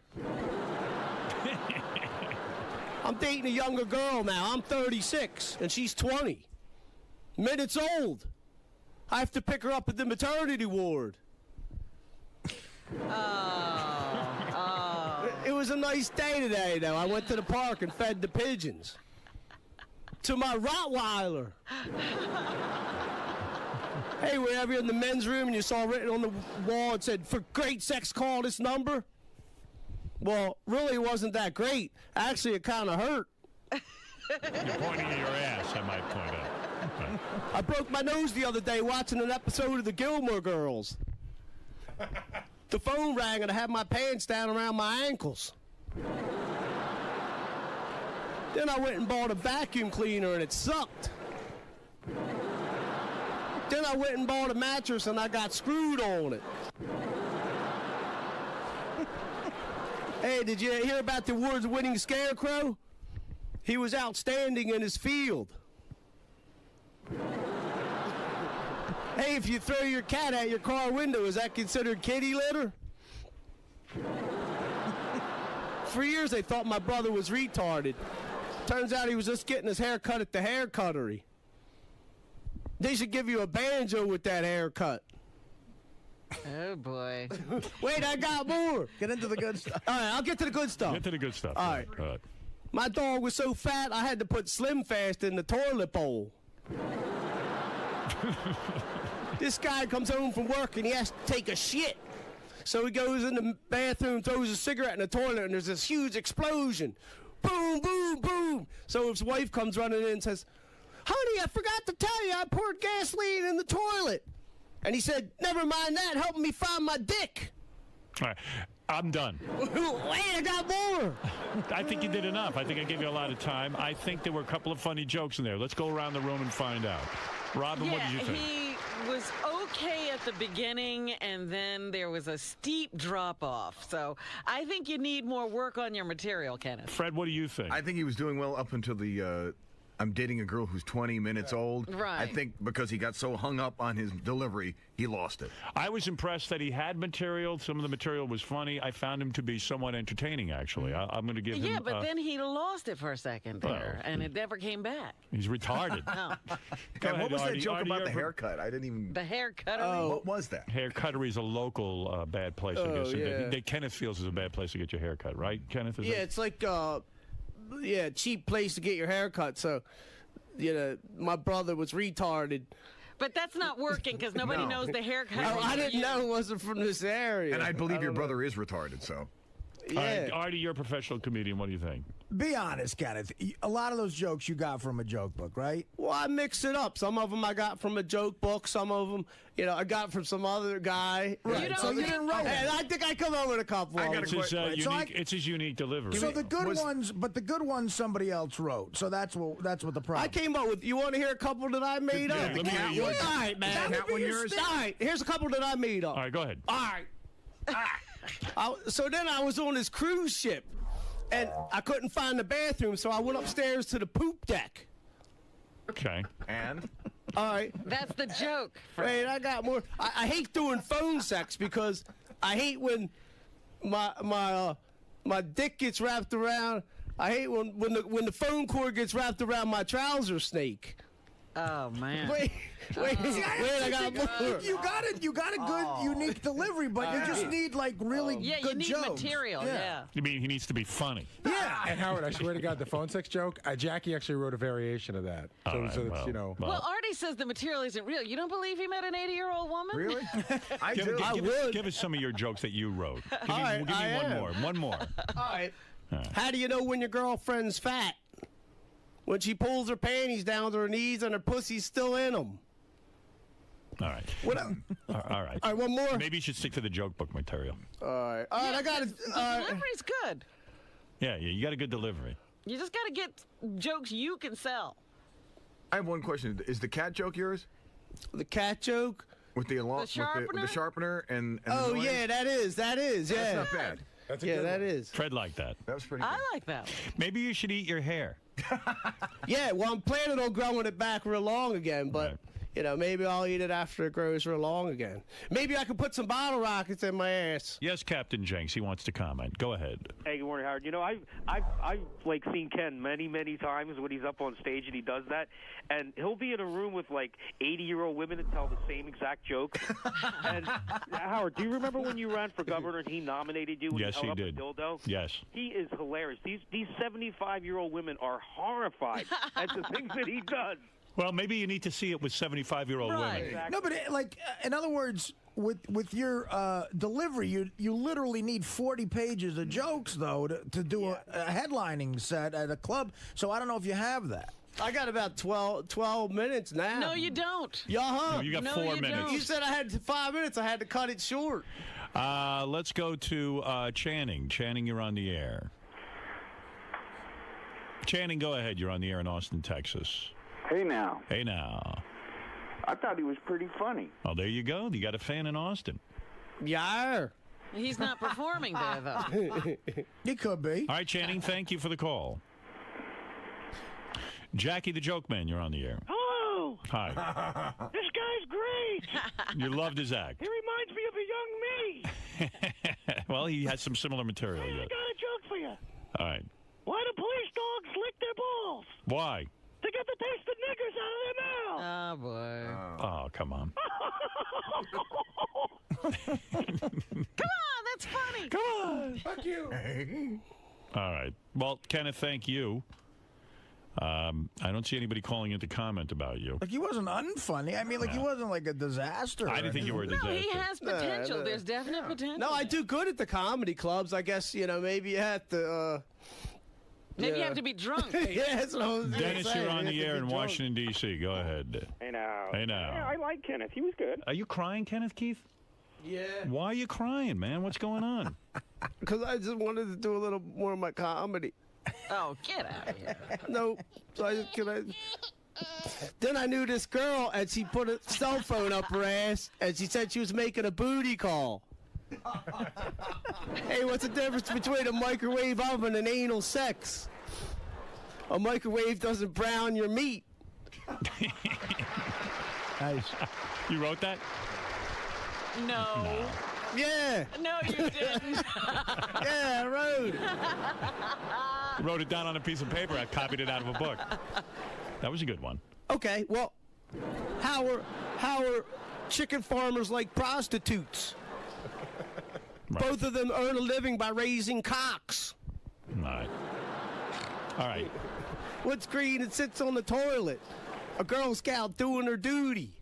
I'm dating a younger girl now. I'm 36, and she's 20. Minutes old. I have to pick her up at the maternity ward. It was a nice day today, though. I went to the park and fed the pigeons. To my Rottweiler. Hey, were you ever in the men's room and you saw written on the wall, it said, "For great sex, call this number"? Well, really it wasn't that great. Actually, it kind of hurt. You're pointing at your ass, I might point out. Okay. I broke my nose the other day watching an episode of the Gilmore Girls. The phone rang and I had my pants down around my ankles. Then I went and bought a vacuum cleaner and it sucked. Then I went and bought a mattress and I got screwed on it. Hey, did you hear about the award-winning Scarecrow? He was outstanding in his field. Hey, if you throw your cat out your car window, is that considered kitty litter? For years, they thought my brother was retarded. Turns out he was just getting his hair cut at the hair cuttery. They should give you a banjo with that haircut. Oh, boy. Wait, I got more. Get into the good stuff. All right, I'll get to the good stuff. Get to the good stuff. All right. My dog was so fat, I had to put Slim Fast in the toilet bowl. This guy comes home from work and he has to take a shit. So he goes in the bathroom, throws a cigarette in the toilet, and there's this huge explosion. Boom, boom, boom. So his wife comes running in and says, honey, I forgot to tell you I poured gasoline in the toilet. And he said, never mind that, help me find my dick. All right. I'm done. Wait, I got more. I think you did enough. I think I gave you a lot of time. I think there were a couple of funny jokes in there. Let's go around the room and find out. Robin, what did you think? He was okay at the beginning, and then there was a steep drop-off. So I think you need more work on your material, Kenneth. Fred, what do you think? I think he was doing well up until the I'm dating a girl who's 20 minutes old. Right. I think because he got so hung up on his delivery, he lost it. I was impressed that he had material. Some of the material was funny. I found him to be somewhat entertaining, actually. I'm going to give him... Yeah, but then he lost it for a second there, and it never came back. He's retarded. No. And what was that joke about the haircut? I didn't even... The haircuttery? Oh, what was that? Haircuttery is a local bad place, I guess. Yeah. Kenneth feels is a bad place to get your hair cut, right, Kenneth? It's like cheap place to get your hair cut. So, my brother was retarded. But that's not working because nobody knows the haircut. I didn't know it wasn't from this area. And I believe your brother is retarded, so... Yeah. Artie, you're a professional comedian. What do you think? Be honest, Kenneth. A lot of those jokes you got from a joke book, right? Well, I mix it up. Some of them I got from a joke book. Some of them, I got from some other guy. Right. So you didn't write it. And I think I come up with a couple. It's his unique delivery. So the good ones, somebody else wrote. So that's what the problem. I came up with. You want to hear a couple that I made up? Let me hear yours. All right, man. That one yours? All right, here's a couple that I made up. All right, go ahead. All right. So then I was on this cruise ship, and I couldn't find the bathroom, so I went upstairs to the poop deck. Okay. And? All right. That's the joke. Wait, I got more. I hate doing phone sex because I hate when my dick gets wrapped around. I hate when the phone cord gets wrapped around my trouser snake. Oh man! Wait! I got more. You got it. You got a good, unique delivery, but you just need really good you need jokes. material. Yeah. You mean he needs to be funny? Yeah. And Howard, I swear to God, the phone sex joke, Jackie actually wrote a variation of that. Well, Artie says the material isn't real. You don't believe he met an 80-year-old woman? Really? I would. Give us some of your jokes that you wrote. Give me I one more. All right. How do you know when your girlfriend's fat? When she pulls her panties down to her knees and her pussy's still in them. All right. What? All right. All right, one more. Maybe you should stick to the joke book material. All right. I got it. The delivery's good. Yeah, you got a good delivery. You just got to get jokes you can sell. I have one question. Is the cat joke yours? The cat joke? With the sharpener and oh, yeah, that is. Yeah. That's not bad. That's that is. Fred liked that. That was pretty good. I like that. Maybe you should eat your hair. Yeah, well, I'm planning on growing it back real long again, but maybe I'll eat it after it grows real long again. Maybe I could put some bottle rockets in my ass. Yes, Captain Jenks. He wants to comment. Go ahead. Hey, good morning, Howard. I've seen Ken many times when he's up on stage and he does that, and he'll be in a room with 80-year-old women and tell the same exact joke. And Howard, do you remember when you ran for governor and he nominated you? When Yes, he held he up did. A dildo? Yes. He is hilarious. These 75-year-old women are horrified at the things that he does. Well, maybe you need to see it with 75-year-old women. Exactly. No, but in other words, with your delivery, you literally need 40 pages of jokes though to do a headlining set at a club. So I don't know if you have that. I got about 12 minutes now. No, you don't. No, you got 4 minutes. Don't. You said I had 5 minutes. I had to cut it short. Let's go to Channing. Channing, you're on the air. Channing, go ahead. You're on the air in Austin, Texas. Hey now. Hey now. I thought he was pretty funny. Oh, there you go. You got a fan in Austin. Yeah. He's not performing there, though. He could be. All right, Channing, thank you for the call. Jackie the Joke Man, you're on the air. Hello. Hi. This guy's great. You loved his act. He reminds me of a young me. Well, he has some similar material Hey, I yet. got a joke for you. All right. Why do police dogs lick their balls? Why? To get the taste of niggers out of their mouth. Oh, boy. Oh, come on. Come on, that's funny. Come on. Fuck you. All right. Well, Kenneth, thank you. I don't see anybody calling in to comment about you. Like, he wasn't unfunny. I mean, like, he wasn't like a disaster. I didn't think you were a disaster. No, he has potential. There's definite potential. No, I do good at the comedy clubs. I guess, maybe you have to... Maybe you have to be drunk. Yeah, that's what I was Dennis, saying. you're on the You have air to in be drunk. Washington, D.C. Go ahead. Hey, now. Hey, now. Yeah, I like Kenneth. He was good. Are you crying, Kenneth Keith? Yeah. Why are you crying, man? What's going on? Because I just wanted to do a little more of my comedy. Oh, get out of here. No. So then I knew this girl, and she put a cell phone up her ass, and she said she was making a booty call. Hey, what's the difference between a microwave oven and anal sex? A microwave doesn't brown your meat. Nice. You wrote that? No. Yeah. No, you didn't. Yeah, I wrote it. Wrote it down on a piece of paper. I copied it out of a book. That was a good one. Okay, well, how are chicken farmers like prostitutes? Both of them earn a living by raising cocks. All right. All right. What's green and sits on the toilet? A Girl Scout doing her duty.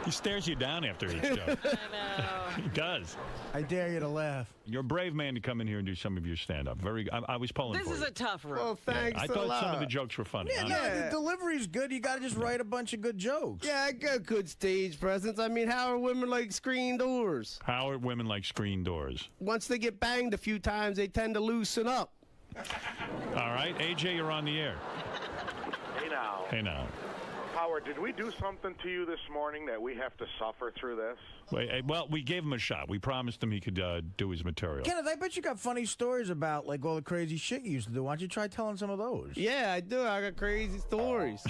He stares you down after each joke. I know. He does. I dare you to laugh. You're a brave man to come in here and do some of your stand-up. I was pulling This for is you. a tough room. Well, thanks I a thought lot. some of the jokes were funny. Yeah, no, the delivery's good. You got to just write a bunch of good jokes. Yeah, I got good stage presence. I mean, how are women like screen doors? How are women like screen doors? Once they get banged a few times, they tend to loosen up. All right, AJ, you're on the air. Hey now. Hey now. Howard, did we do something to you this morning that we have to suffer through this? Well, we gave him a shot. We promised him he could do his material. Kenneth, I bet you got funny stories about like all the crazy shit you used to do. Why don't you try telling some of those? Yeah, I do. I got crazy stories.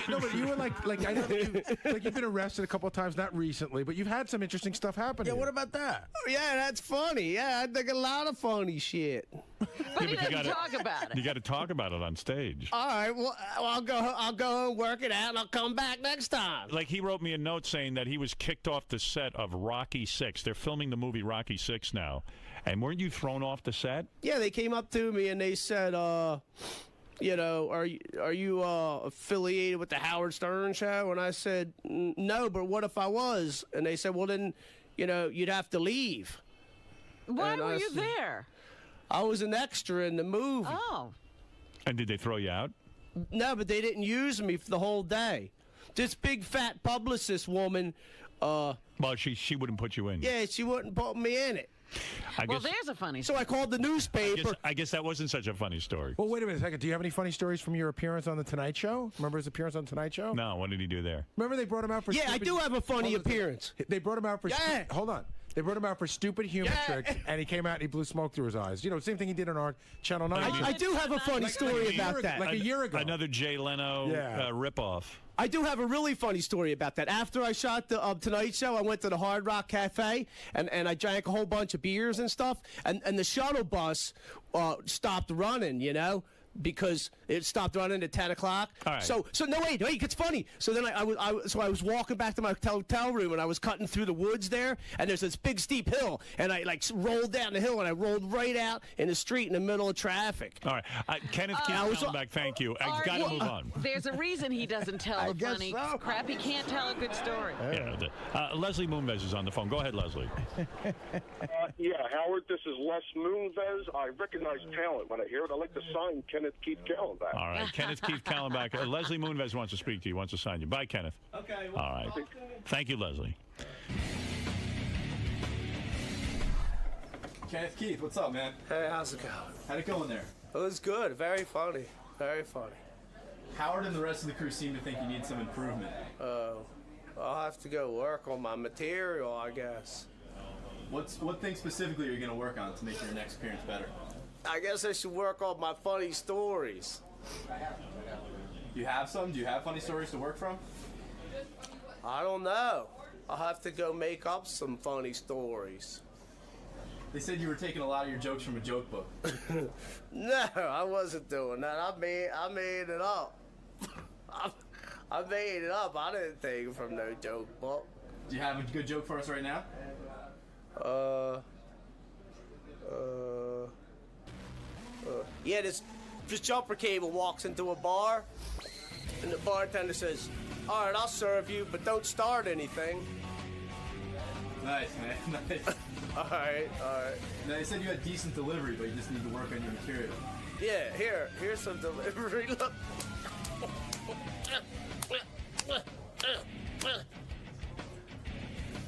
No, but you were like I know that you've been arrested a couple of times, not recently, but you've had some interesting stuff happen. Yeah, what about that? Oh, yeah, that's funny. Yeah, I think a lot of funny shit. But he doesn't talk about it. You got to talk about it on stage. All right, well, I'll go and work it out, and I'll come back next time. Like, he wrote me a note saying that he was kicked off the set of Rocky 6. They're filming the movie Rocky 6 now. And weren't you thrown off the set? Yeah, they came up to me and they said, are you affiliated with the Howard Stern show? And I said, no, but what if I was? And they said, well, then, you'd have to leave. Why And were I you said, there? I was an extra in the movie. Oh. And did they throw you out? No, but they didn't use me for the whole day. This big fat publicist woman, well, she wouldn't put you in. yeah, she wouldn't put me in it. Well, there's a funny So I called the newspaper. I guess that wasn't such a funny story. Well, wait a minute, a second. Do you have any funny stories from your appearance on the Tonight Show? Remember his appearance on the Tonight Show? No, what did he do there? Remember they brought him out for? Yeah, I do have a funny appearance. They brought him out for. Yeah. Hold on. They brought him out for stupid humor tricks, and he came out and he blew smoke through his eyes. Same thing he did on our Channel 9. I do have a funny story about that. Like a year ago. Another Jay Leno ripoff. I do have a really funny story about that. After I shot the Tonight Show, I went to the Hard Rock Cafe, and I drank a whole bunch of beers and stuff, and the shuttle bus stopped running, because it stopped running at 10 o'clock. All right. So no, wait, it's funny. So then I was walking back to my hotel room, and I was cutting through the woods there, and there's this big steep hill, and I rolled down the hill, and I rolled right out in the street in the middle of traffic. All right. Kenneth Kallenbach, thank you. I've got to move on. There's a reason he doesn't tell the funny crap. He can't tell a good story. Yeah, Leslie Moonves is on the phone. Go ahead, Leslie. Yeah, Howard, this is Les Moonves. I recognize talent when I hear it. I like to sign Kenneth Keith Kallenbach. All right, Kenneth Keith Kallenbach. Leslie Moonves wants to speak to you, wants to sign you. Bye, Kenneth. Okay. All right. Thank you, Leslie. Kenneth Keith, what's up, man? Hey, how's it going? How'd it go in there? It was good. Very funny. Very funny. Howard and the rest of the crew seem to think you need some improvement. I'll have to go work on my material, I guess. What thing specifically are you going to work on to make your next appearance better? I guess I should work on my funny stories. You have some? Do you have funny stories to work from? I don't know. I'll have to go make up some funny stories. They said you were taking a lot of your jokes from a joke book. No, I wasn't doing that. I made it up. I made it up. I didn't take it from no joke book. Do you have a good joke for us right now? Yeah, this jumper cable walks into a bar, and the bartender says, "All right, I'll serve you, but don't start anything." Nice, man. Nice. All right. Now, you said you had decent delivery, but you just need to work on your material. Yeah, here's some delivery. Look.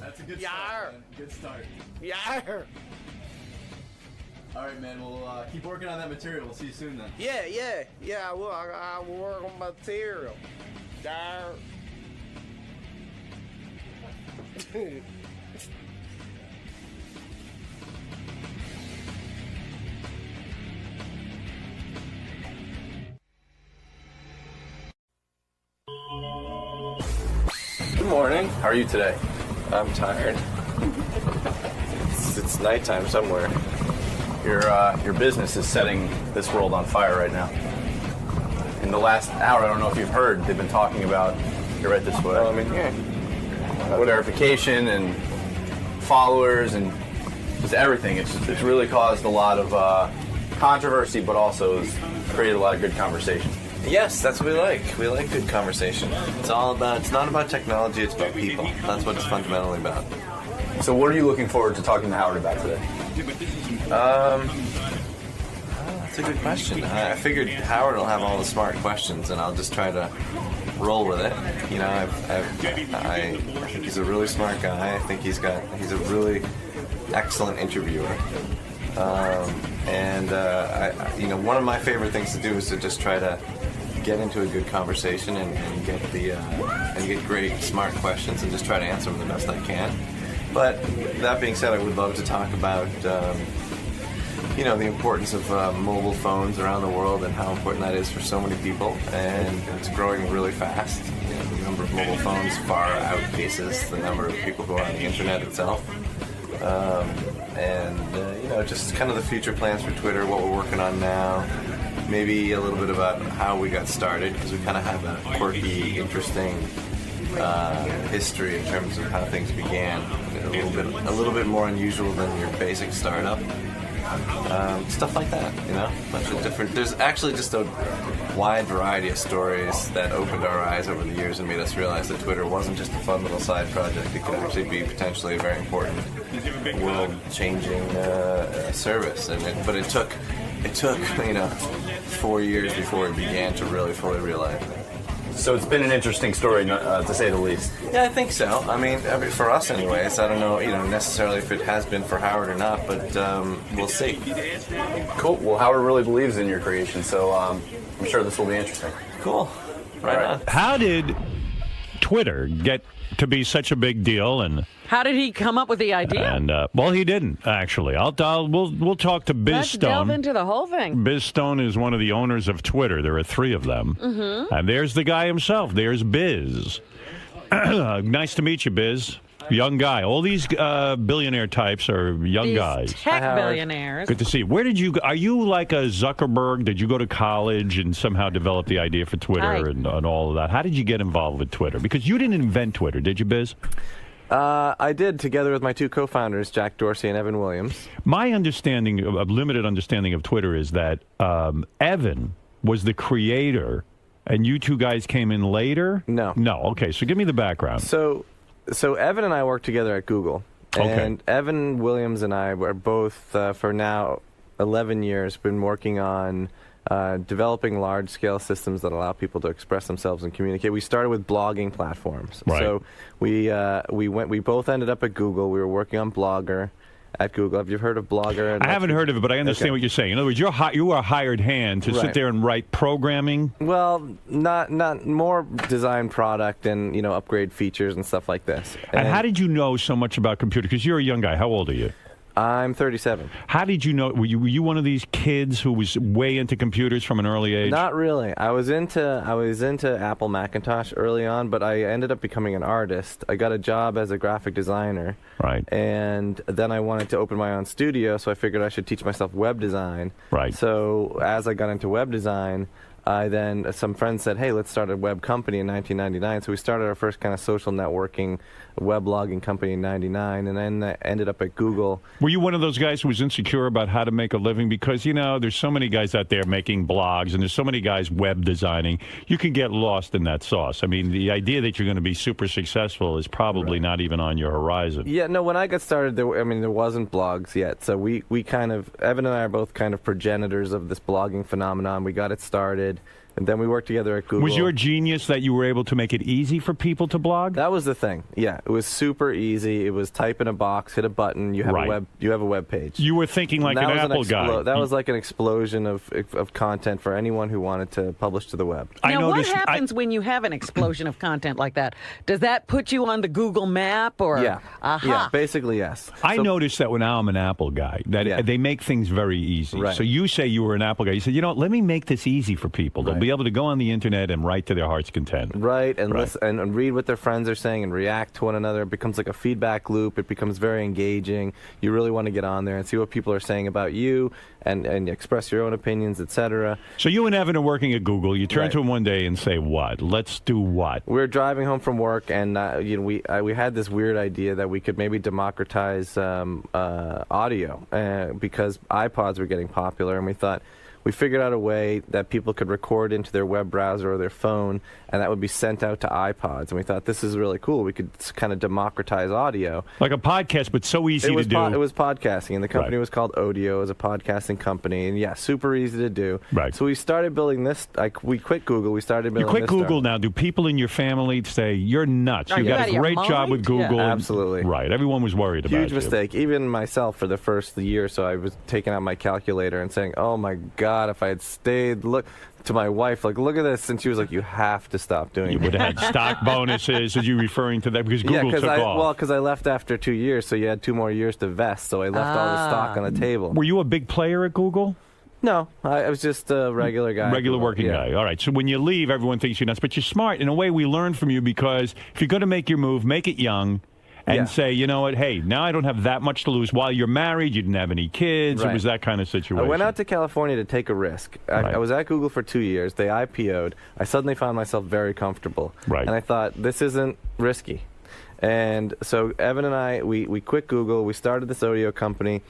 That's a good start, man. Good start. Yar. All right, man. We'll keep working on that material. We'll see you soon, then. Yeah, I will. I will work on material. Yar. Good morning. How are you today? I'm tired. It's nighttime somewhere. Your business is setting this world on fire right now. In the last hour, I don't know if you've heard, they've been talking about, you're right this way. Verification and followers and just everything. It's really caused a lot of controversy, but also has created a lot of good conversation. Yes, that's what we like. We like good conversation. It's not about technology, it's about people. That's what it's fundamentally about. So what are you looking forward to talking to Howard about today? That's a good question. I figured Howard will have all the smart questions, and I'll just try to roll with it. You know, I think he's a really smart guy. I think he's a really excellent interviewer. One of my favorite things to do is to just try to get into a good conversation and get great, smart questions and just try to answer them the best I can. But that being said, I would love to talk about the importance of mobile phones around the world and how important that is for so many people, and it's growing really fast. The number of mobile phones far outpaces the number of people who are on the internet itself. Just kind of the future plans for Twitter, what we're working on now, maybe a little bit about how we got started, because we kind of have a quirky, interesting history in terms of how things began. A little bit more unusual than your basic startup. Stuff like that, a bunch of different. There's actually just a wide variety of stories that opened our eyes over the years and made us realize that Twitter wasn't just a fun little side project. It could actually be potentially a very important, world-changing service. But it took 4 years before it began to really fully realize it. So it's been an interesting story, to say the least. Yeah, I think so. I mean, for us anyways. I don't know, necessarily if it has been for Howard or not, but we'll see. Cool. Well, Howard really believes in your creation, so I'm sure this will be interesting. Cool. Right on. How did Twitter get to be such a big deal, and how did he come up with the idea? And well, he didn't actually. We'll talk to Biz Let's Stone. delve into the whole thing. Biz Stone is one of the owners of Twitter. There are 3 of them, and there's the guy himself. There's Biz. Nice to meet you, Biz. Young guy. All these billionaire types are young These guys. Tech billionaires. Good to see you. Where did you? Are you like a Zuckerberg? Did you go to college and somehow develop the idea for Twitter and all of that? How did you get involved with Twitter? Because you didn't invent Twitter, did you, Biz? I did, together with my 2 co-founders, Jack Dorsey and Evan Williams. My limited understanding of Twitter is that Evan was the creator, and you 2 guys came in later? No. Okay, so give me the background. So Evan and I worked together at Google. And Evan Williams and I were both, for now 11 years, been working on developing large-scale systems that allow people to express themselves and communicate. We started with blogging platforms. Right. So we both ended up at Google. We were working on Blogger at Google. Have you heard of Blogger? I haven't heard of it, but I understand what you're saying. In other words, you are a hired hand to sit there and write programming. Well, not more design product and upgrade features and stuff like this. And how did you know so much about computers? Because you're a young guy. How old are you? I'm 37. How did you know? Were you one of these kids who was way into computers from an early age? Not really. I was into Apple Macintosh early on, but I ended up becoming an artist. I got a job as a graphic designer. Right. And then I wanted to open my own studio, so I figured I should teach myself web design. Right. So as I got into web design, some friends said, hey, let's start a web company in 1999. So we started our first kind of social networking, weblogging company in 99, and then ended up at Google. Were you one of those guys who was insecure about how to make a living? Because, you know, there's so many guys out there making blogs, and there's so many guys web designing. You can get lost in that sauce. I mean, the idea that you're going to be super successful is probably not even on your horizon. Yeah, no, when I got started, there wasn't blogs yet. So we kind of, Evan and I are both kind of progenitors of this blogging phenomenon. We got it started. And then we worked together at Google. Was your genius that you were able to make it easy for people to blog? That was the thing. Yeah, it was super easy. It was type in a box, hit a button, you have a web page. You were thinking like an Apple guy. That was like an explosion of content for anyone who wanted to publish to the web. Now, what happens when you have an explosion of content like that? Does that put you on the Google map or? Yeah. Yeah, basically yes. I noticed that when I'm an Apple guy, that they make things very easy. Right. So you say you were an Apple guy. You said, you know, let me make this easy for people. They'll be able to go on the internet and write to their heart's content. Right, and listen and read what their friends are saying and react to one another. It becomes like a feedback loop. It becomes very engaging. You really want to get on there and see what people are saying about you and express your own opinions, etc. So you and Evan are working at Google. You turn to him one day and say, what? Let's do what? We were driving home from work, and we had this weird idea that we could maybe democratize audio because iPods were getting popular, and we figured out a way that people could record into their web browser or their phone, and that would be sent out to iPods. And we thought, this is really cool. We could kind of democratize audio. Like a podcast, but so easy to do. It was podcasting, and the company was called Odeo. It was a podcasting company, and yeah, super easy to do. Right. So we started building this. We quit Google. We started building this. You quit Google now. Do people in your family say, you're nuts? You got a great job with Google. Yeah. Absolutely. Right. Everyone was worried about it. Huge mistake. Even myself, for the first year or so, I was taking out my calculator and saying, oh my God, if I had stayed, look to my wife, like, look at this, and she was like, you have to stop doing it. You would have had stock bonuses. Are you referring to that? Because Google took off. Well, because I left after 2 years, so you had 2 more years to vest, so I left all the stock on the table. Were you a big player at Google? No, I was just a regular guy. Regular working guy. All right. So when you leave, everyone thinks you're nuts, but you're smart. In a way, we learned from you, because if you're going to make your move, make it young. And say, you know what, hey, now I don't have that much to lose. While you're married, you didn't have any kids. It was that kind of situation. I went out to California to take a risk. I was at Google for 2 years. They IPO'd. I suddenly found myself very comfortable. Right. And I thought, this isn't risky. And so Evan and I, we quit Google. We started this audio company.